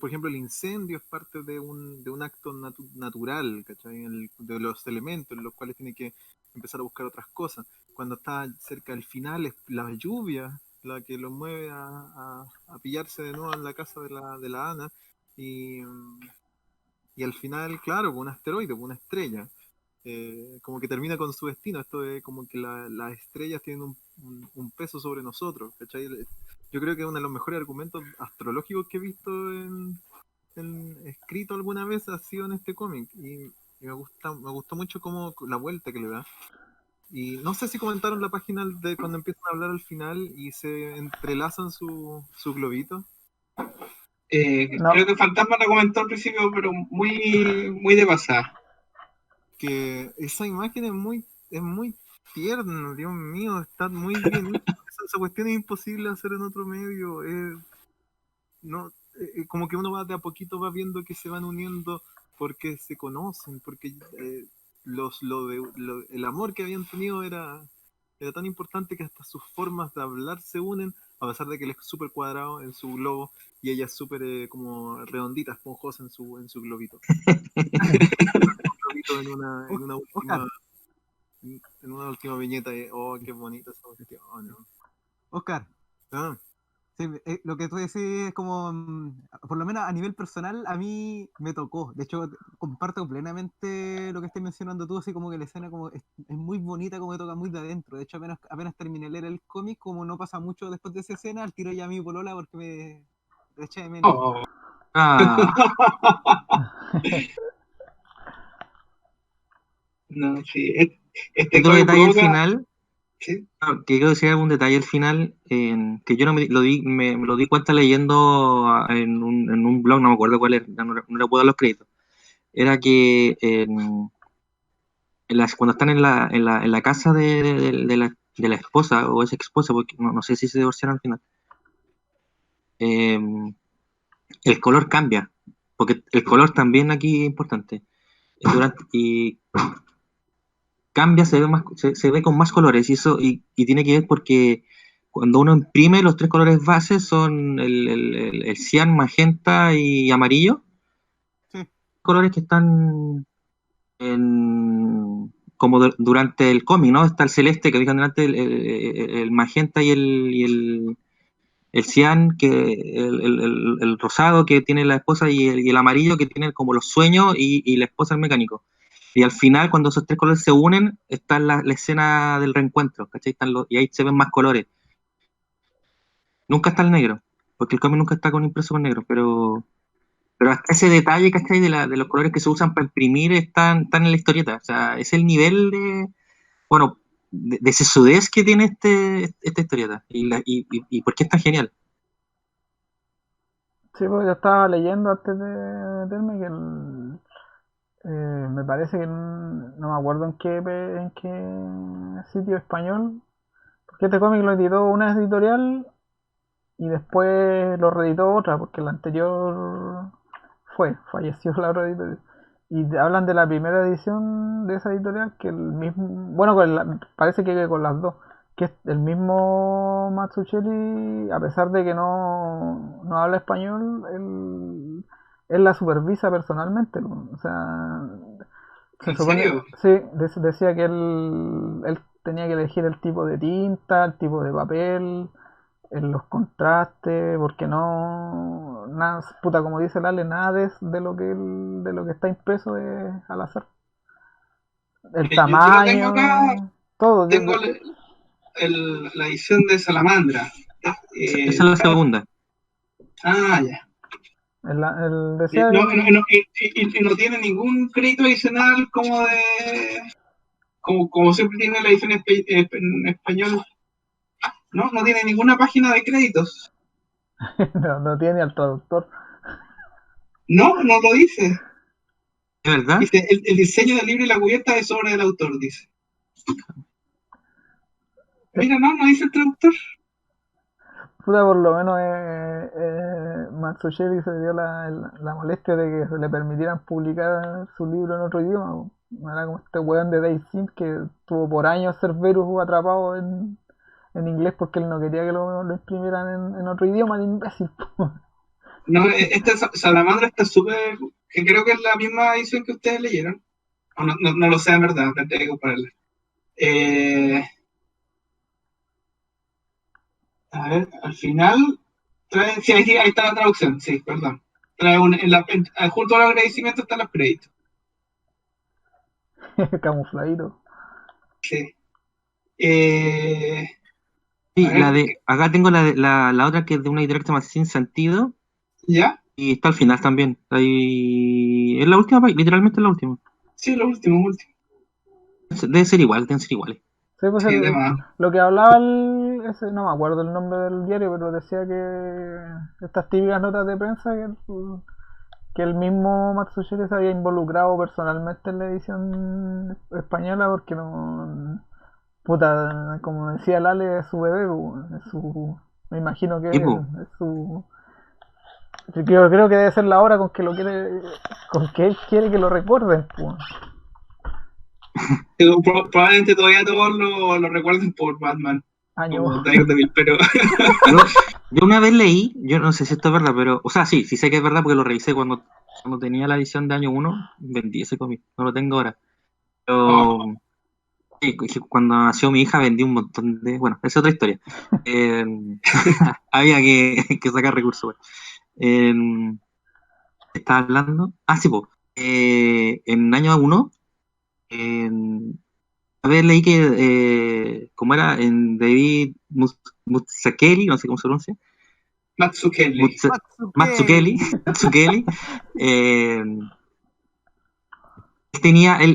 por ejemplo, el incendio es parte de un acto natural, ¿cachai? De los elementos en los cuales tiene que empezar a buscar otras cosas. Cuando está cerca del final es la lluvia la que lo mueve a pillarse de nuevo en la casa de la Ana y al final, claro, con un asteroide, con una estrella. Como que termina con su destino. Esto es como que las estrellas tienen un peso sobre nosotros, ¿cachai? Yo creo que es uno de los mejores argumentos astrológicos que he visto escrito alguna vez ha sido en este cómic. Y me gustó mucho como la vuelta que le da. Y no sé si comentaron la página de cuando empiezan a hablar al final y se entrelazan su globito. No, Creo que Fantasma lo comentó al principio, pero muy, muy de pasada. Que esa imagen es muy tierna, Dios mío, está muy bien hecha. Esa cuestión es imposible hacer en otro medio. No, como que uno va de a poquito va viendo que se van uniendo porque se conocen, porque el amor que habían tenido era tan importante que hasta sus formas de hablar se unen, a pesar de que él es súper cuadrado en su globo y ella es súper como redondita, esponjosa en su globito. Globito Oscar, en una última viñeta. Oh, qué bonita esa cuestión. ¿No? Oscar. Ah, Sí, lo que tú decís es como, por lo menos a nivel personal, a mí me tocó. De hecho, comparto plenamente lo que estás mencionando tú, así como que la escena como es muy bonita, como que toca muy de adentro. De hecho, apenas terminé de leer el cómic, como no pasa mucho después de esa escena, al tiro ya a mi polola porque me eché de menos. Oh. Ah, No, sí. Este otro cómic detalle al provoca. final, ¿Sí? que quiero decir algún detalle al final, que yo no me lo di cuenta leyendo en un blog, no me acuerdo cuál era, no le puedo dar los créditos. Era que cuando están en la casa de la esposa o esa esposa, porque no sé si se divorciaron al final, eh, el color cambia, porque el color también aquí es importante. Y cambia, se ve con más colores, y tiene que ver porque cuando uno imprime los tres colores bases son el cian, magenta y amarillo, Sí, colores que están como durante el cómic, ¿no? Está el celeste que dijeron delante, el magenta el cian, el rosado que tiene la esposa y el amarillo que tiene como los sueños y la esposa el mecánico. Y al final, cuando esos tres colores se unen, está la escena del reencuentro, ¿cachai? Y ahí se ven más colores. Nunca está el negro, porque el cómic nunca está con impreso con negro, pero hasta ese detalle, ¿cachai? De los colores que se usan para imprimir están en la historieta. O sea, es el nivel bueno, de sesudez que tiene esta historieta. Y por qué es tan genial. Sí, pues yo estaba leyendo antes de meterme que me parece que no me acuerdo en qué sitio español, porque este cómic lo editó una editorial y después lo reeditó otra, porque la anterior falleció la otra editorial. Y hablan de la primera edición de esa editorial, que el mismo, bueno, parece que con las dos, que es el mismo Mazzucchelli, a pesar de que no habla español, él la supervisa personalmente, ¿no? O sea, se ¿En supone, serio? sí, decía que él tenía que elegir el tipo de tinta, el tipo de papel, en los contrastes, porque no, nada, puta, como dice Lale, nada de lo que está impreso es al azar. El Yo lo tengo acá, tamaño, todo. tengo la edición de Salamandra. Esa es la segunda. Ya. Decía Y no tiene ningún crédito adicional como siempre tiene la edición en español. No tiene ninguna página de créditos. no tiene al traductor. No lo dice. ¿Es verdad? Dice, el diseño del libro y la cubierta es obra del autor, dice. Mira, no dice el traductor. Puta, por lo menos Mazzucchelli se dio la molestia de que se le permitieran publicar su libro en otro idioma. No era como este weón de Dave Sim que tuvo por años Cerberus atrapado en inglés porque él no quería que lo imprimieran en otro idioma, el imbécil. No, esta Salamandra está súper. Que creo que es la misma edición que ustedes leyeron. O no lo sé, en verdad, tendría que compararla. A ver, al final. Sí, ahí está la traducción, sí, perdón. Trae junto al agradecimiento están los créditos. Camufladito. Sí. Sí, A ver, acá tengo la otra que es de una editorial que se llama Sin Sentido ¿ya? y está al final también. Ahí, es la última, literalmente es la última. Sí, lo último. Deben ser iguales. Sí, pues Sí, demás. lo que hablaba ese, no me acuerdo el nombre del diario, pero decía que estas típicas notas de prensa que el mismo Mazzucchelli se había involucrado personalmente en la edición española porque puta, como decía Lale, es su bebé, me imagino que Sí, po. es su. Yo creo que debe ser la hora con que con que él quiere que lo recuerden, pues. Probablemente todavía todos lo recuerden por Batman. Año. Como Daredevil, pero. Yo una vez leí, yo no sé si esto es verdad, pero, o sea, sí sé que es verdad porque lo revisé cuando tenía la edición de año 1, vendí ese cómic, no lo tengo ahora. Pero sí, cuando nació mi hija vendí un montón bueno, esa es otra historia. Había que sacar recursos. ¿Estaba hablando? Sí, pues. En año 1, a ver, leí que, ¿cómo era? En David Mazzucchelli, no sé cómo se pronuncia. Mazzucchelli. Mazzucchelli,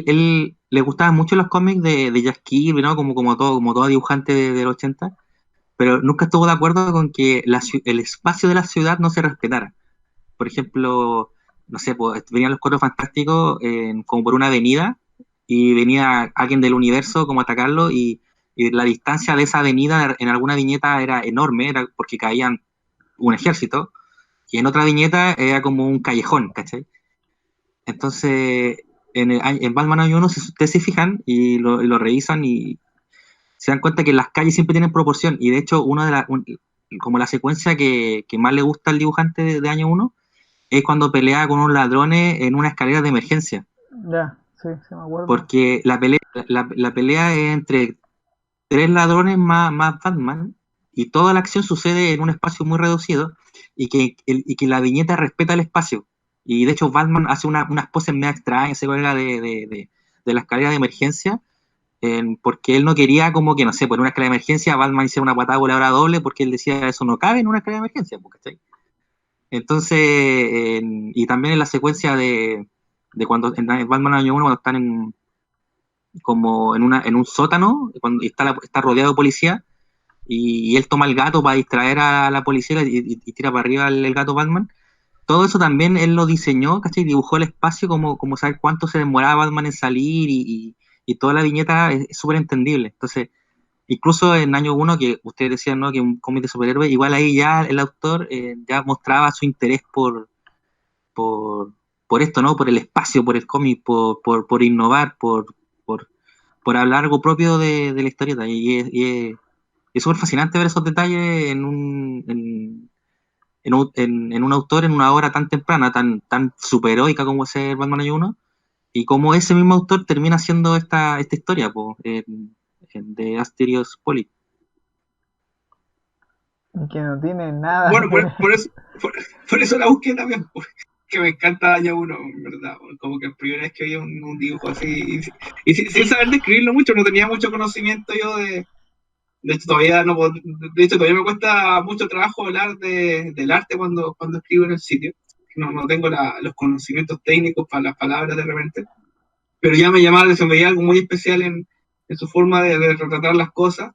él le gustaban mucho los cómics de Jack Kirby, ¿no? Como todo dibujante del 80, pero nunca estuvo de acuerdo con que el espacio de la ciudad no se respetara. Por ejemplo, no sé, pues, venían los Cuatro Fantásticos como por una avenida y venía alguien del universo como a atacarlo y la distancia de esa avenida en alguna viñeta era enorme, era porque caían un ejército, y en otra viñeta era como un callejón, ¿cachai? Entonces, en Batman Año 1, si ustedes se fijan y lo revisan y se dan cuenta que las calles siempre tienen proporción, y de hecho, como la secuencia que más le gusta al dibujante de Año 1 es cuando pelea con unos ladrones en una escalera de emergencia. Ya, sí, me acuerdo. Porque la pelea es entre tres ladrones más Batman, y toda la acción sucede en un espacio muy reducido y que la viñeta respeta el espacio. Y de hecho Batman hace unas poses medio extrañas, se cuelga de la escalera de emergencia, porque él no quería como que, no sé, por una escalera de emergencia Batman hiciera una patada voladora doble porque él decía eso no cabe en una escalera de emergencia, ¿cachai? Entonces, y también en la secuencia de cuando en Batman año 1, cuando están como en un sótano, cuando está rodeado de policía, y él toma el gato para distraer a la policía y tira para arriba el gato Batman. Todo eso también él lo diseñó, ¿cachai? Dibujó el espacio como saber cuánto se demoraba Batman en salir y toda la viñeta es súper entendible. Entonces, incluso en año 1, que ustedes decían, ¿no?, que un cómic de superhéroe, igual ahí ya el autor ya mostraba su interés por, por esto, ¿no? Por el espacio, por el cómic, por innovar, por, por hablar algo propio de la historieta. Es súper fascinante ver esos detalles en un autor, en una obra tan temprana, tan superheroica como es el Batman año 1, y cómo ese mismo autor termina haciendo esta historia de Asterios Poly. Que no tiene nada. Bueno, por eso la busqué también, porque me encanta Año 1, en verdad. Como que la primera vez que vi un dibujo así, y sin saber describirlo mucho, no tenía mucho conocimiento yo de hecho, todavía me cuesta mucho trabajo hablar del arte cuando escribo en el sitio. No tengo los conocimientos técnicos para las palabras de repente, pero ya me llamaba la atención, veía algo muy especial en su forma de retratar las cosas,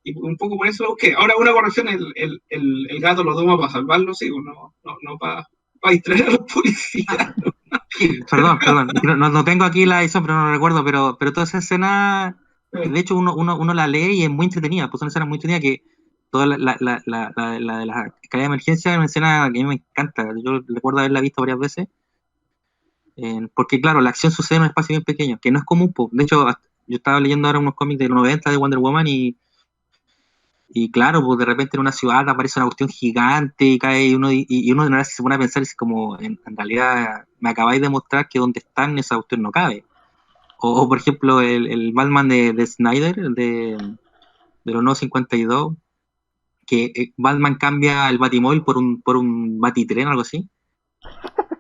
y un poco por eso lo busqué. Ahora, una corrección, el gato lo toma para salvarlo, sí, no para distraer a los policías. Sí, perdón, no tengo aquí la edición, pero no lo recuerdo, pero toda esa escena, de hecho uno la lee y es muy entretenida, pues son escenas muy entretenidas que toda la de la escalera de emergencia es una escena que a mí me encanta, yo recuerdo haberla visto varias veces, porque claro, la acción sucede en un espacio bien pequeño, que no es común, pues. De hecho, yo estaba leyendo ahora unos cómics de los 90 de Wonder Woman y claro, pues de repente en una ciudad aparece una cuestión gigante y cae y uno de una vez se pone a pensar, es como, en realidad me acabáis de mostrar que donde están esa cuestión no cabe. O por ejemplo, el Batman de Snyder, de los nuevos 52, que Batman cambia el Batimóvil por un Batitren, algo así.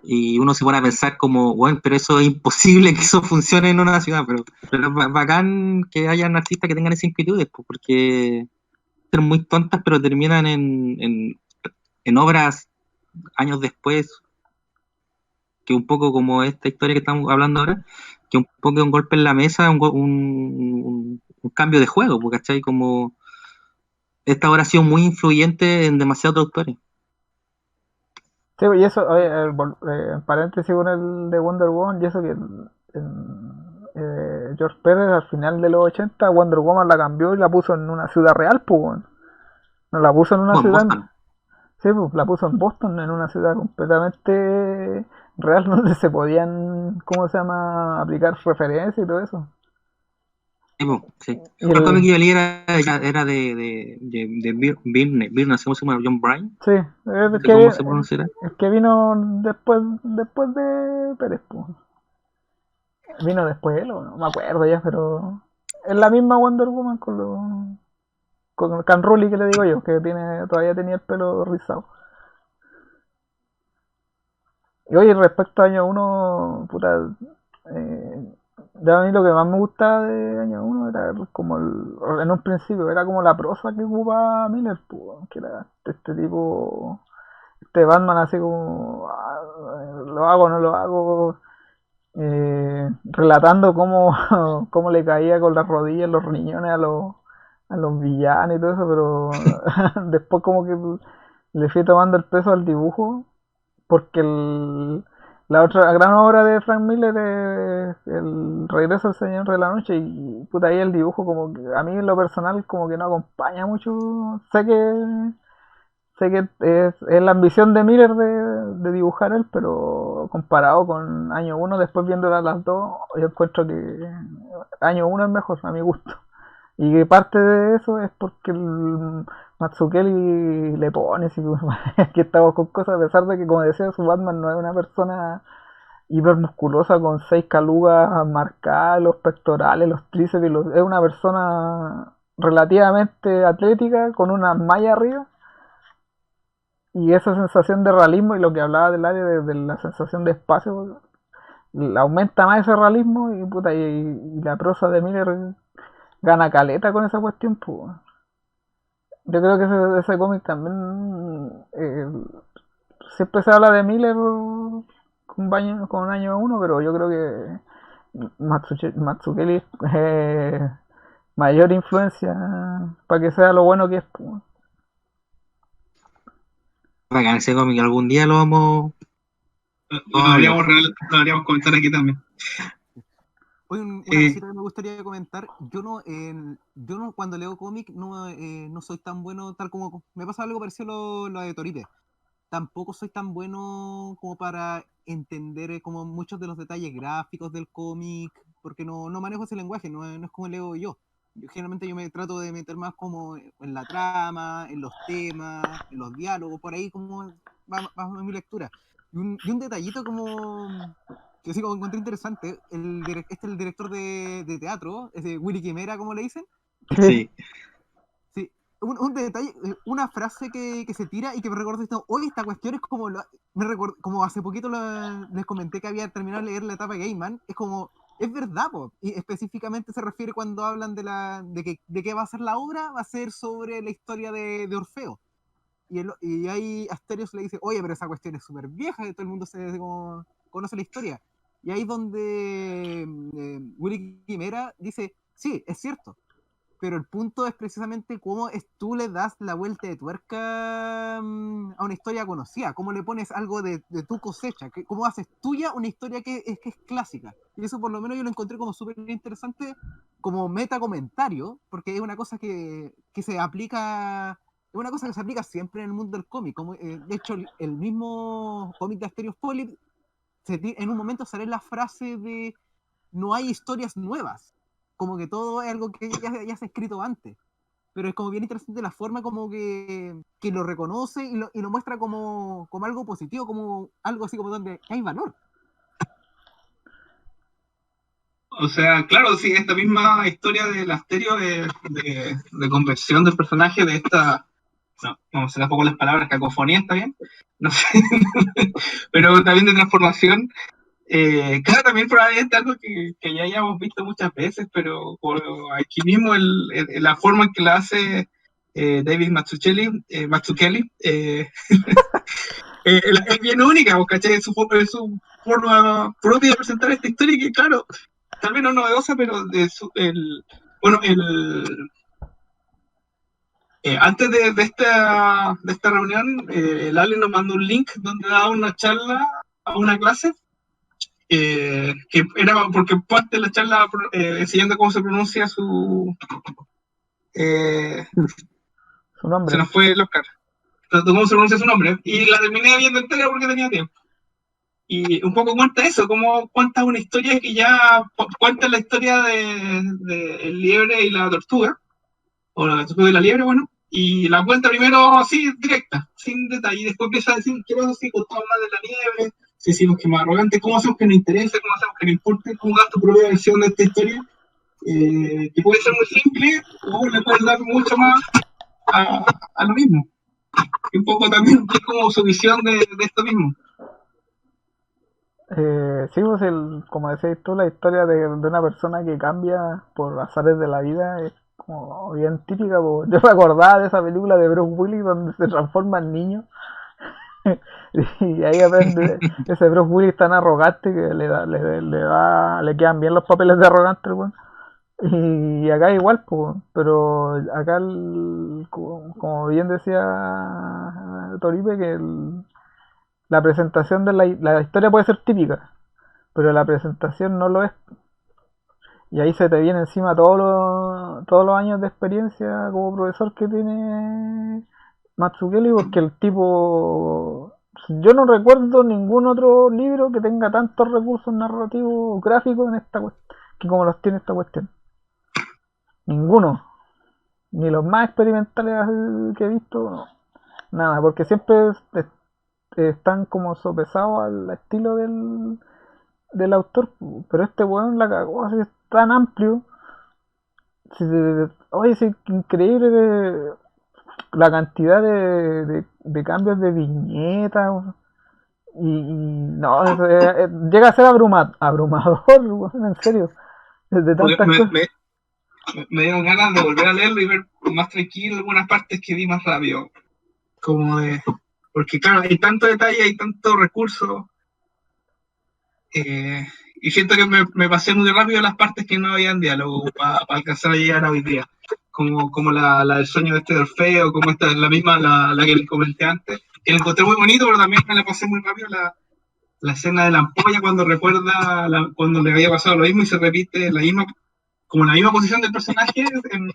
Y uno se pone a pensar como, bueno, pero eso es imposible que eso funcione en una ciudad, pero es bacán que hayan artistas que tengan esas inquietudes, pues, porque ser muy tontas, pero terminan en obras años después, que un poco como esta historia que estamos hablando ahora, que un poco un golpe en la mesa, un cambio de juego, porque ¿cachai? Como esta obra ha sido muy influyente en demasiados autores. Sí, y eso, oye, en paréntesis con el de Wonder Woman, y eso que George Pérez al final de los 80 Wonder Woman la cambió y la puso en una ciudad real, pues, bueno. No la puso en una Como en ciudad, Boston. sí, pues, la puso en Boston, en una ciudad completamente real donde se podían, ¿cómo se llama?, aplicar referencias y todo eso. Sí, po, sí. Y Otro cómic el, que yo leí era de Byrne, no sé cómo se llama, John Bryan, sí, no sé cómo se pronunciará. el que vino después de Pérez, pues. Vino después él, o no me acuerdo ya, pero es la misma Wonder Woman con el Can Rulli que le digo yo, que todavía tenía el pelo rizado. Y oye, respecto a año 1, puta, ya a mí lo que más me gustaba de año 1 era como en un principio, era como la prosa que ocupaba Miller, pues, que era este tipo, este Batman así como, lo hago, no lo hago, relatando cómo, cómo le caía con las rodillas, los riñones a los villanos y todo eso, pero después como que le fui tomando el peso al dibujo, porque la otra gran obra de Frank Miller es El regreso del Señor de la Noche, y puta, ahí el dibujo como que a mí en lo personal como que no acompaña mucho. Sé que es la ambición de Miller de dibujar él, pero comparado con año 1, después viéndolas las dos, yo encuentro que año 1 es mejor a mi gusto. Y que parte de eso es porque el Mazzucchelli le pone, si que estamos con cosas, a pesar de que, como decía, su Batman no es una persona hipermusculosa con 6 calugas marcadas, los pectorales, los tríceps, es una persona relativamente atlética con una malla arriba, y esa sensación de realismo y lo que hablaba del área de la sensación de espacio, aumenta más ese realismo y, puta, y la prosa de Miller gana caleta con esa cuestión, pues. Yo creo que ese cómic también, siempre se habla de Miller con año uno, pero yo creo que Matsukeli es mayor influencia para que sea lo bueno que es, pues. Bacán ese cómic, algún día lo vamos Lo a hablar. deberíamos comentar aquí también. Hoy una Eh, cosita que me gustaría comentar, yo no cuando leo cómic no soy tan bueno, tal como me pasa algo parecido a lo de Toripe. Tampoco soy tan bueno como para entender como muchos de los detalles gráficos del cómic, porque no manejo ese lenguaje, no es como leo yo. Generalmente yo me trato de meter más como en la trama, en los temas, en los diálogos, por ahí como va mi lectura. Y un detallito como que sí como encontré interesante, este es el director de teatro, ese Willy Quimera, como le dicen. Sí. Sí, un detalle, una frase que se tira y que me recuerda esto. Hoy esta cuestión es como, como hace poquito les comenté que había terminado de leer la etapa de Gaiman, es como, es verdad, po. Y específicamente se refiere cuando hablan de qué va a ser la obra, va a ser sobre la historia de Orfeo. Y ahí Asterios le dice, oye, pero esa cuestión es súper vieja, y todo el mundo como, conoce la historia. Y ahí es donde Willy Quimera dice, sí, es cierto, pero el punto es precisamente cómo tú le das la vuelta de tuerca a una historia conocida, cómo le pones algo de tu cosecha, cómo haces tuya una historia que es clásica. Y eso por lo menos yo lo encontré como súper interesante como meta comentario, porque es una cosa que se aplica, es una cosa que se aplica siempre en el mundo del cómic. De hecho, el mismo cómic de Asterios Polyp, en un momento sale la frase de no hay historias nuevas, como que todo es algo que ya se ha escrito antes, pero es como bien interesante la forma como que lo reconoce y lo muestra como algo positivo, como algo así como donde hay valor. o sea, claro, sí, esta misma historia del Asterio de conversión del personaje de esta, no, vamos a hacer poco las palabras, cacofonía, ¿está bien? No sé, pero también de transformación. Claro, también probablemente algo que ya hayamos visto muchas veces, pero por aquí mismo la forma en que la hace David Mazzucchelli, es bien única, ¿cachai? Es su forma propia de presentar esta historia que, claro, tal vez no es novedosa, pero bueno, antes de esta reunión, el Ali nos mandó un link donde daba una charla a una clase que era porque parte de la charla enseñando cómo se pronuncia eh, Su se nombre. nos fue el Oscar, cómo se pronuncia su nombre, y la terminé viendo entera porque tenía tiempo. Y un poco cuenta eso, como cuenta una historia que ya cuenta la historia de el liebre y la tortuga, o la tortuga y la liebre, bueno, y la cuenta primero así, directa, sin detalle, y después empieza a decir, ¿qué pasa si contamos más de la liebre? Si decimos que es más arrogante, ¿cómo hacemos que nos interese? ¿Cómo hacemos que nos importe? ¿Cómo das tu propia versión de esta historia? Que puede ser muy simple o le puedes dar mucho más a lo mismo. Y un poco también es como su visión de esto mismo. Sí, pues como decías tú, la historia de una persona que cambia por azares de la vida es como bien típica, pues. Yo me acordaba de esa película de Bruce Willis donde se transforma en niño y ahí aprende ese Bruce Willis tan arrogante que le quedan bien los papeles de arrogante, weón. Y acá igual, pues, pero acá, como bien decía Toripe, que la presentación de la historia puede ser típica, pero la presentación no lo es. Y ahí se te viene encima todos los años de experiencia como profesor que tiene Matsukeli, porque el tipo, yo no recuerdo ningún otro libro que tenga tantos recursos narrativos gráficos en esta que como los tiene esta cuestión. Ninguno, ni los más experimentales que he visto, no. Nada, porque siempre están como sopesados al estilo del autor, pero este weón la cagó, así es tan amplio Oye, sí, increíble la cantidad de cambios de viñetas. No, llega a ser abrumador, weón, en serio, desde Porque tantas cosas. me dieron ganas de volver a leerlo y ver más tranquilo algunas partes que vi más rápido. Como de. Porque, claro, hay tanto detalle, hay tanto recurso. Y siento que me pasé muy rápido las partes que no habían diálogo para alcanzar a llegar a hoy día. Como la del sueño de Orfeo, como esta es la misma, la que les comenté antes. Que la encontré muy bonito, pero también me la pasé muy rápido la escena de la ampolla cuando recuerda cuando le había pasado lo mismo y se repite como la misma posición del personaje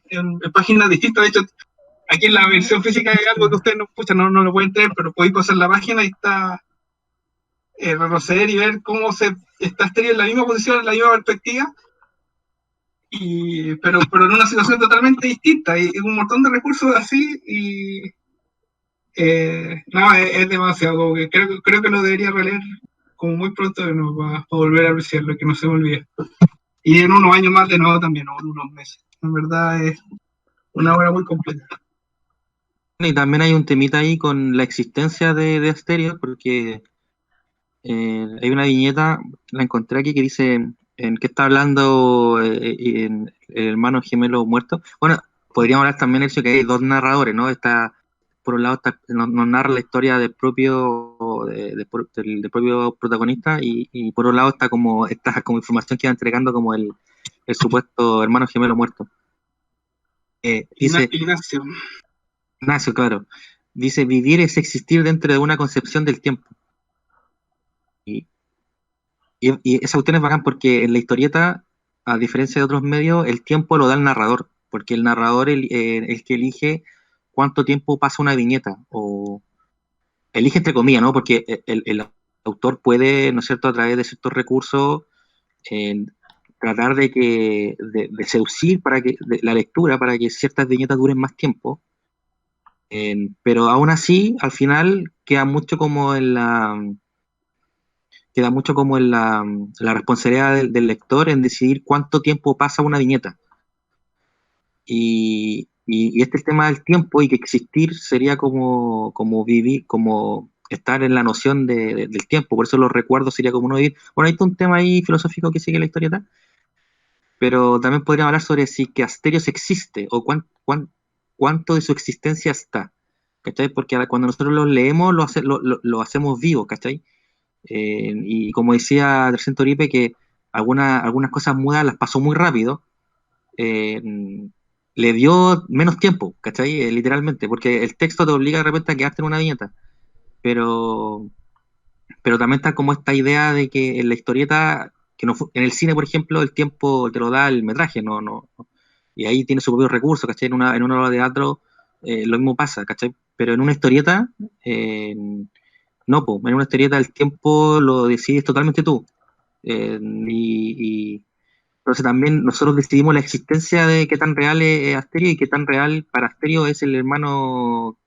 en páginas distintas. De hecho, aquí en la versión física hay algo que ustedes no lo pueden tener, pero podéis pasar la página y está retroceder y ver cómo está Asterio en la misma posición, en la misma perspectiva, pero en una situación totalmente distinta y un montón de recursos así y no, es demasiado, como que creo que lo debería releer como muy pronto de nuevo para volver a apreciarlo, que no se me olvide. Y en unos años más de nuevo también, o en unos meses. En verdad es una obra muy completa. Y también hay un temita ahí con la existencia de Asterio, porque hay una viñeta, la encontré aquí, que dice en qué está hablando en el hermano gemelo muerto. Bueno, podríamos hablar también del hecho que hay dos narradores, ¿no? Por un lado nos narra la historia del propio del propio protagonista y por otro lado está como información que va entregando como el supuesto hermano gemelo muerto. Dice Ignacio. Ignacio, claro. Dice, vivir es existir dentro de una concepción del tiempo. Y esa cuestión es bacán porque en la historieta, a diferencia de otros medios, el tiempo lo da el narrador, porque el narrador es el que elige cuánto tiempo pasa una viñeta, o elige entre comillas, ¿no? Porque el autor puede, ¿no es cierto?, a través de ciertos recursos, eh, tratar de seducir la lectura para que ciertas viñetas duren más tiempo, pero aún así, al final, queda mucho como en la responsabilidad del lector en decidir cuánto tiempo pasa una viñeta. Y este tema del tiempo y que existir sería como vivir, como estar en la noción del tiempo. Por eso los recuerdos sería como uno vivir. Bueno, hay todo un tema ahí filosófico que sigue la historieta, pero también podríamos hablar sobre si que Asterios existe o cuánto de su existencia está. ¿Cachai? Porque cuando nosotros lo leemos lo hacemos vivo, ¿cachai? Y como decía Trescento Oripe, que algunas cosas mudas las pasó muy rápido, eh, le dio menos tiempo, ¿cachai? Literalmente, porque el texto te obliga de repente a quedarte en una viñeta, pero, pero también está como esta idea de que en la historieta, en el cine, por ejemplo, el tiempo te lo da el metraje, y ahí tiene su propio recurso, ¿cachai? En una obra de teatro lo mismo pasa, ¿cachai? Pero en una historieta, no, po, en una historieta el tiempo lo decides totalmente tú. Y entonces también nosotros decidimos la existencia de qué tan real es Asterio y qué tan real para Asterio es el hermano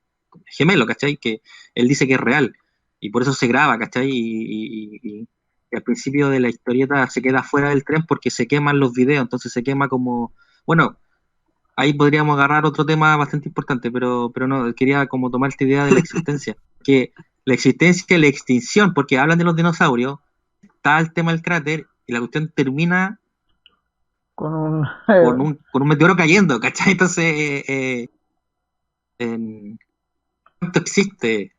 gemelo, ¿cachai? Que él dice que es real y por eso se graba, ¿cachai? Y al principio de la historieta se queda fuera del tren porque se queman los videos, entonces se quema como... Bueno, ahí podríamos agarrar otro tema bastante importante, pero no, quería como tomar esta idea de la existencia, que la existencia y la extinción, porque hablan de los dinosaurios, está el tema del cráter y la cuestión termina Con un. con un meteoro cayendo, ¿cachai? Entonces, ¿cuánto existe?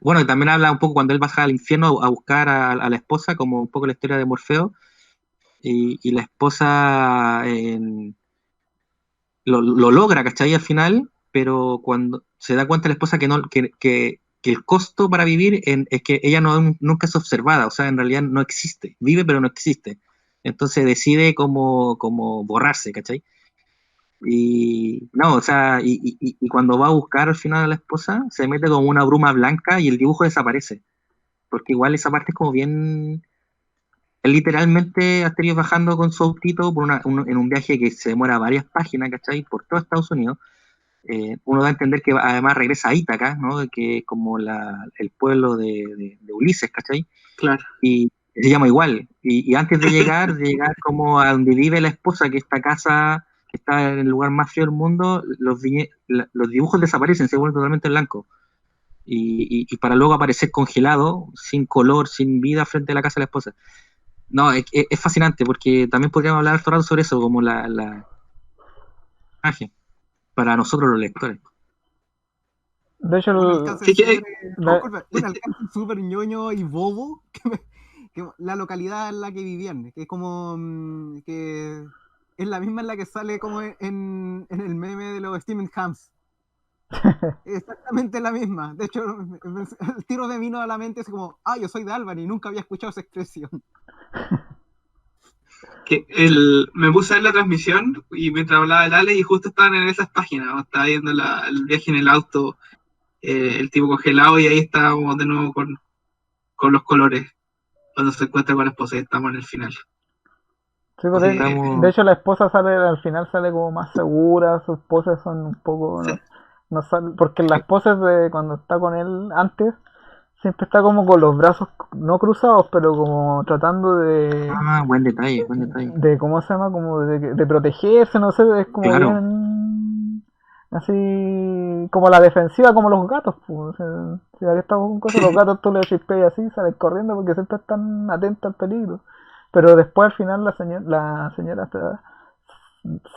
Bueno, y también habla un poco cuando él baja al infierno a buscar a la esposa, como un poco la historia de Morfeo, y la esposa lo logra, ¿cachai? Al final, pero cuando se da cuenta la esposa que el costo para vivir es que ella nunca es observada, o sea, en realidad no existe, vive pero no existe. Entonces decide como borrarse, ¿cachai? Y no, o sea, y cuando va a buscar al final a la esposa, se mete como una bruma blanca y el dibujo desaparece. Porque igual esa parte es como bien. Él literalmente Asterio bajando con su autito en un viaje que se demora varias páginas, ¿cachai? Por todo Estados Unidos. Uno da a entender que además regresa a Ítaca, ¿no? Que es como el pueblo de Ulises, ¿cachai? Claro. Y se llama igual. Y antes de llegar como a donde vive la esposa, que es esta casa está en el lugar más frío del mundo, los dibujos desaparecen, se vuelven totalmente blancos. Y para luego aparecer congelado, sin color, sin vida, frente a la casa de la esposa. No, es fascinante, porque también podríamos hablar todo el rato sobre eso, como la imagen, para nosotros los lectores. De hecho, Un alcance Sí, que- un alcance súper ñoño y bobo, que la localidad en la que vivían, que es como que es la misma en la que sale como en el meme de los Steven Hams. Exactamente la misma. De hecho, el tiro me vino a la mente, es como, yo soy de Albany, nunca había escuchado esa expresión. Me puse a ver la transmisión y mientras hablaba el Ale y justo estaban en esas páginas, ¿no? Estaba viendo el viaje en el auto, el tipo congelado y ahí estábamos de nuevo con los colores cuando se encuentra con la esposa y estamos en el final. sí, pues, de hecho la esposa al final sale como más segura, sus poses son un poco... Sí. Porque las poses de cuando está con él antes, siempre está como con los brazos no cruzados, pero como tratando Buen detalle. de ¿cómo se llama? Como de protegerse, no sé, es como Claro. bien así como la defensiva, como los gatos, pues. O sea, si aquí estamos con cosas, los gatos tú le chispeas así, salen corriendo porque siempre están atentos al peligro. Pero después al final la señora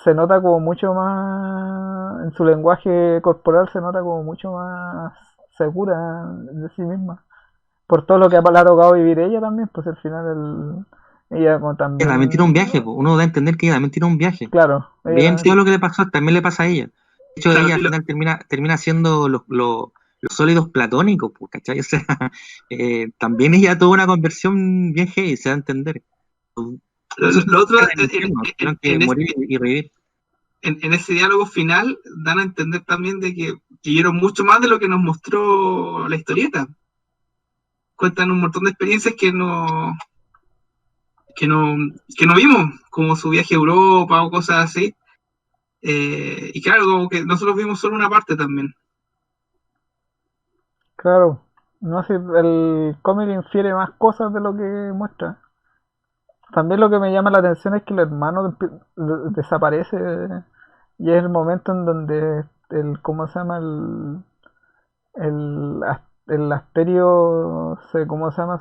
se nota como mucho más, en su lenguaje corporal se nota como mucho más segura de sí misma. Por todo lo que le ha tocado vivir ella también, pues al final ella como también... Ella también tiene un viaje, pues. Uno da a entender que ella también tiene un viaje. Claro. Bien, todo lo que le pasó también le pasa a ella. De hecho, Claro, ella al final termina siendo los sólidos platónicos, pues, ¿cachai? O sea, también ella tuvo una conversión bien heavy, se da a entender. Lo otro, tuvieron que morir y revivir. en ese diálogo final dan a entender también de que vivieron mucho más de lo que nos mostró la historieta. Cuentan un montón de experiencias que no vimos, como su viaje a Europa o cosas así. Y claro, como que nosotros vimos solo una parte también. Claro, no sé, el cómic infiere más cosas de lo que muestra. También lo que me llama la atención es que el hermano desaparece y es el momento en donde ¿cómo se llama? El Asterio ¿cómo se llama?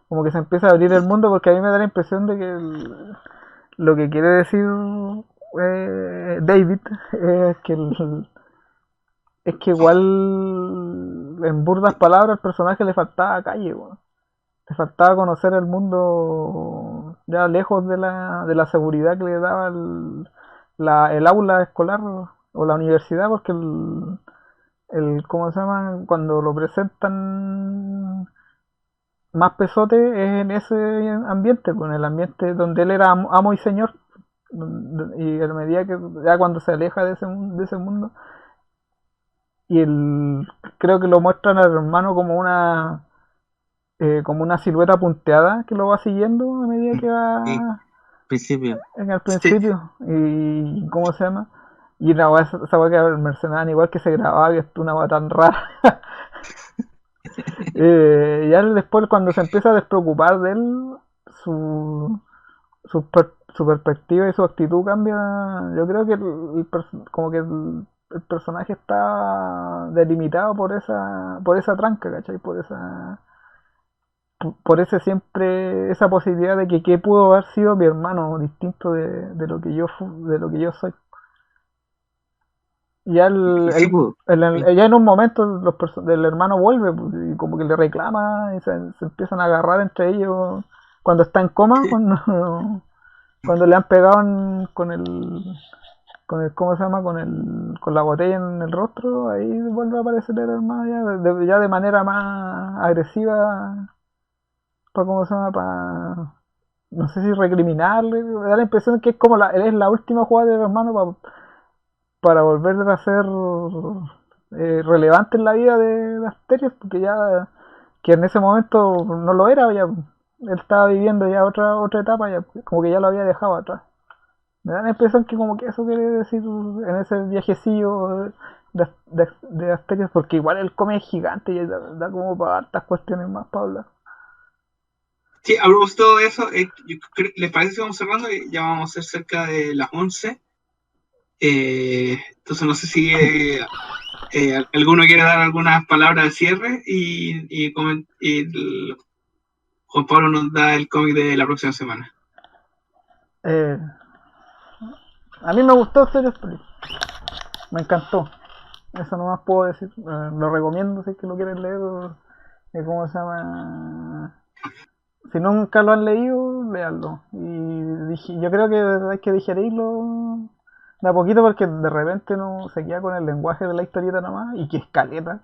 Como que se empieza a abrir el mundo, porque a mí me da la impresión de que lo que quiere decir David es que igual en burdas palabras al personaje le faltaba calle, weón. Le faltaba conocer el mundo ya lejos de la seguridad que le daba el aula escolar o la universidad, porque ¿cómo se llama? Cuando lo presentan más pesote es en ese ambiente, pues, en el ambiente donde él era amo y señor, y a medida que ya cuando se aleja de ese mundo, y creo que lo muestran al hermano como una silueta punteada que lo va siguiendo a medida que va Principio. en el principio. Y ¿cómo se llama? Y esa weá que el mercenario igual que se grababa, que es una weá tan rara. Ya después cuando se empieza a despreocupar de él, su perspectiva y su actitud cambia. Yo creo que como que el personaje está delimitado por esa tranca, ¿cachai? Por esa posibilidad de que qué pudo haber sido mi hermano distinto de lo que yo soy. Ya, ya en un momento el hermano vuelve, pues, y como que le reclama y se empiezan a agarrar entre ellos cuando está en coma, cuando le han pegado ¿cómo se llama? Con la botella en el rostro, ahí vuelve a aparecer el hermano ya de manera más agresiva, ¿cómo se llama? No sé si recriminarle, me da la impresión que es como es la última jugada del hermano para volver a ser relevante en la vida de Asterios, porque ya que en ese momento no lo era, ya él estaba viviendo ya otra etapa, ya como que ya lo había dejado atrás. Me da la impresión que como que eso quiere decir en ese viajecillo de Asterios, porque igual el come es gigante y da como para hartas cuestiones más para hablar. Sí, a propósito de eso, ¿les parece que vamos cerrando? Ya vamos a ser cerca de las 11. Entonces no sé si alguno quiere dar algunas palabras de cierre y Juan Pablo nos da el cómic de la próxima semana. A mí me gustó Serious Police. Me encantó. Eso nomás puedo decir. Lo recomiendo si es que lo quieren leer. ¿Cómo se llama? Si nunca lo han leído, léanlo. Y yo creo que hay que digerirlo de a poquito porque de repente no se queda con el lenguaje de la historieta nomás y que es caleta.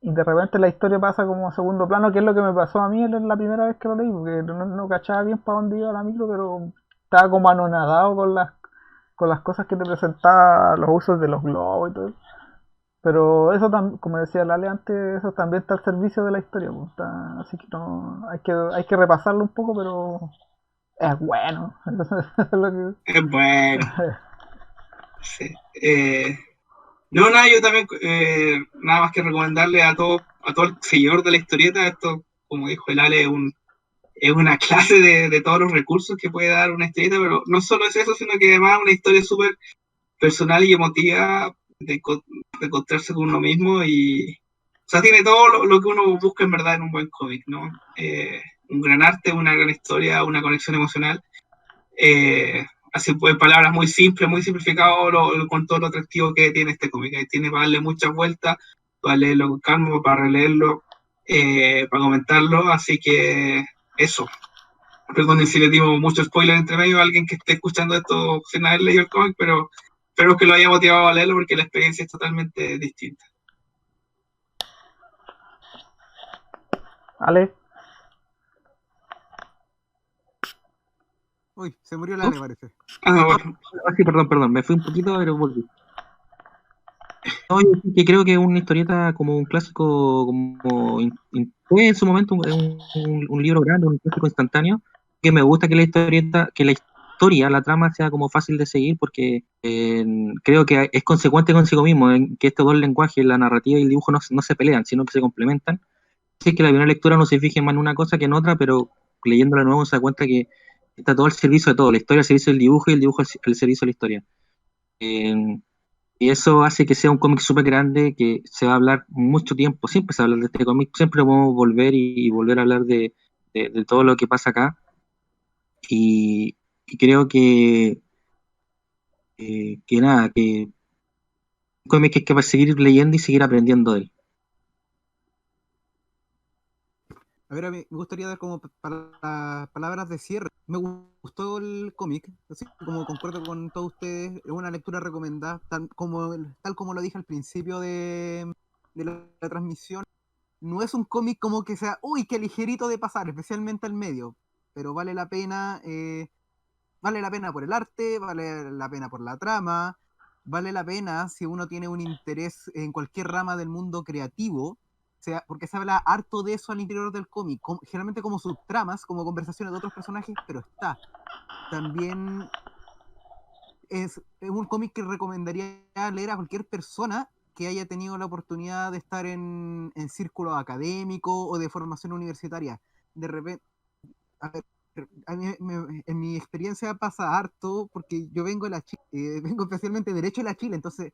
Y de repente la historia pasa como a segundo plano, que es lo que me pasó a mí la primera vez que lo leí, porque no cachaba bien para dónde iba la micro, pero estaba como anonadado con las cosas que te presentaba, los usos de los globos y todo. Pero eso también, como decía Lale antes, eso también está al servicio de la historia, pues, así que no, hay que repasarlo un poco, pero es bueno. Eso es lo que... Es bueno. Sí. No, nada, yo también, nada más que recomendarle a todo el seguidor de la historieta, esto, como dijo el Ale, es una clase de todos los recursos que puede dar una historieta, pero no solo es eso, sino que además una historia súper personal y emotiva de encontrarse con uno mismo y, o sea, tiene todo lo que uno busca en verdad en un buen cómic, ¿no? Un gran arte, una gran historia, una conexión emocional. Así pues, palabras muy simples, muy simplificado con todo lo atractivo que tiene este cómic. Tiene para darle muchas vueltas, para leerlo con calma, para releerlo, para comentarlo, así que eso. Perdón si le dimos mucho spoiler entre medio a alguien que esté escuchando esto sin haber leído el cómic, pero espero que lo haya motivado a leerlo porque la experiencia es totalmente distinta. Ale. Uy, se murió la Ale, parece. Bueno. Sí, perdón, me fui un poquito, pero volví. No, yo sí que creo que es una historieta como un clásico, como fue en su momento un libro grande, un clásico instantáneo, que me gusta que la historia, la trama sea como fácil de seguir porque creo que es consecuente consigo mismo, en que estos dos lenguajes, la narrativa y el dibujo, no se pelean, sino que se complementan. Sí que la primera lectura no se fije más en una cosa que en otra, pero leyéndola de nuevo se da cuenta que está todo al servicio de todo, la historia al servicio del dibujo y el dibujo al servicio de la historia. Y eso hace que sea un cómic súper grande, que se va a hablar mucho tiempo, siempre se va a hablar de este cómic, siempre podemos volver y volver a hablar de todo lo que pasa acá. Y creo que nada, que un cómic que hay que seguir leyendo y seguir aprendiendo de él. A ver, a mí me gustaría dar como palabras de cierre. Me gustó el cómic, así como concuerdo con todos ustedes, es una lectura recomendada, tal como lo dije al principio de la transmisión. No es un cómic como que sea, uy, qué ligerito de pasar, especialmente al medio, pero vale la pena por el arte, vale la pena por la trama, vale la pena si uno tiene un interés en cualquier rama del mundo creativo, sea, porque se habla harto de eso al interior del cómic, generalmente como subtramas, como conversaciones de otros personajes, pero está. También es un cómic que recomendaría leer a cualquier persona que haya tenido la oportunidad de estar en círculo académico o de formación universitaria. De repente, a ver, a mí en mi experiencia pasa harto porque yo vengo de vengo especialmente derecho de la Chile, entonces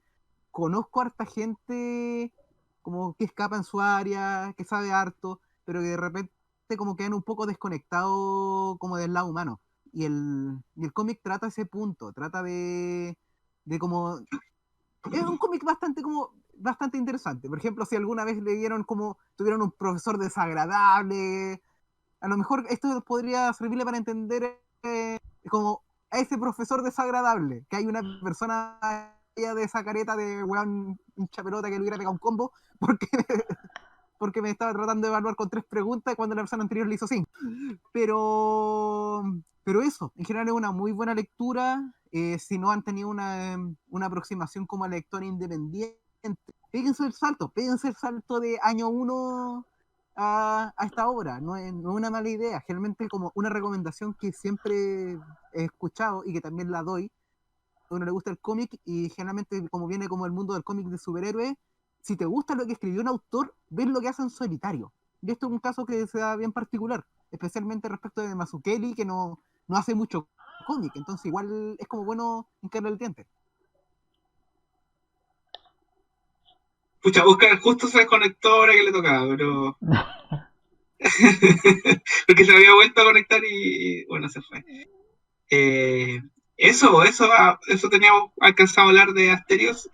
conozco a harta gente como que escapa en su área, que sabe harto, pero que de repente como quedan un poco desconectados como del lado humano. Y el cómic trata ese punto, trata de como... Es un cómic bastante interesante. Por ejemplo, si alguna vez leyeron como tuvieron un profesor desagradable, a lo mejor esto podría servirle para entender como a ese profesor desagradable, que hay una persona de esa careta de weón hincha pelota que le hubiera pegado un combo porque, porque me estaba tratando de evaluar con 3 preguntas cuando la persona anterior le hizo 5. Pero eso, en general es una muy buena lectura. Si no han tenido una aproximación como lector independiente, péguense el salto de año 1 a esta obra, no es una mala idea, generalmente como una recomendación que siempre he escuchado y que también la doy, a uno le gusta el cómic y generalmente como viene como el mundo del cómic de superhéroes, si te gusta lo que escribió un autor, ves lo que hace en solitario. Y esto es un caso que se da bien particular, especialmente respecto de Mazzucchelli, que no hace mucho cómic, entonces igual es como bueno hincarle el diente. Pucha, Oscar justo se desconectó ahora que le tocaba, pero. Porque se había vuelto a conectar y bueno, se fue. Eso teníamos alcanzado a hablar de Asterios.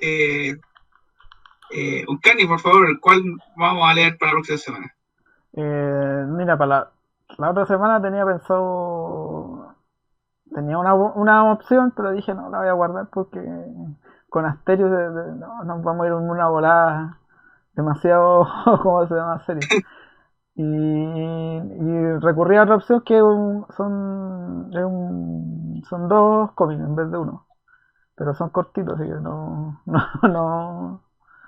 Uncani, por favor, ¿cuál vamos a leer para la próxima semana? Mira, para la otra semana tenía pensado. Tenía una opción, pero dije no, la voy a guardar porque con Asterios no, nos vamos a ir en una volada demasiado, ¿cómo se llama? Serio. Y recurrí a otra opción que son dos cómics en vez de uno. Pero son cortitos, así que no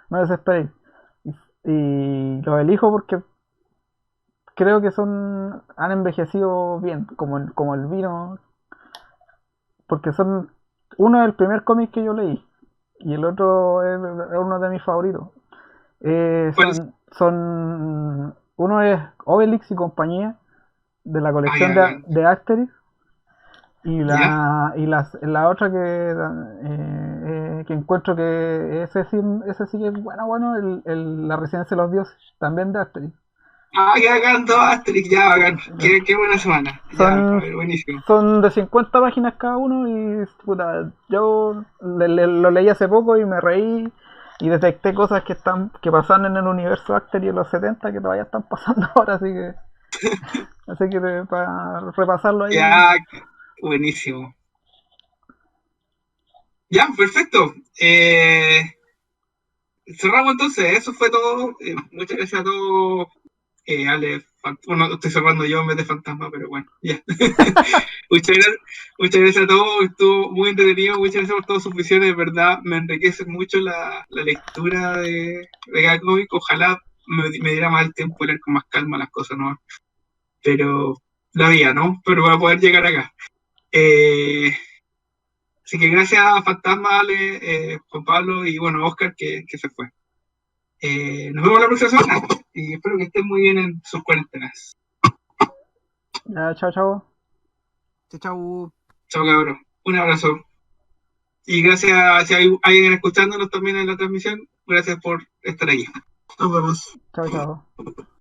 desesperéis. Y los elijo porque creo que han envejecido bien, como el vino, porque uno es el primer cómic que yo leí y el otro es uno de mis favoritos. Uno es Obelix y compañía, de la colección de Asterix, y la otra que encuentro que ese sí que es bueno, la Residencia de los Dioses, también de Asterix. Que hagan dos Asterix, ya bacán. Qué buena semana. Buenísimo. Son de 50 páginas cada uno y puta, yo lo leí hace poco y me reí y detecté cosas que pasaron en el universo Asterix en los 70 que todavía están pasando ahora, así que para repasarlo ahí. Ya, buenísimo. Ya, perfecto. Cerramos entonces, eso fue todo. Muchas gracias a todos. Ale, bueno, estoy cerrando yo en vez de fantasma, pero bueno, ya. muchas gracias a todos, estuvo muy entretenido, muchas gracias por todas sus visiones, de verdad, me enriquece mucho la lectura de cada cómic, ojalá me diera más el tiempo de leer con más calma las cosas, ¿no? Pero la había, ¿no? Pero para poder llegar acá. Así que gracias a Fantasma, Ale, Juan Pablo y bueno, Oscar que se fue. Nos vemos la próxima semana y espero que estén muy bien en sus cuarentenas. Ya, chao. Chau. Chao, cabrón. Un abrazo. Y gracias si hay alguien escuchándonos también en la transmisión. Gracias por estar aquí. Nos vemos. Chao.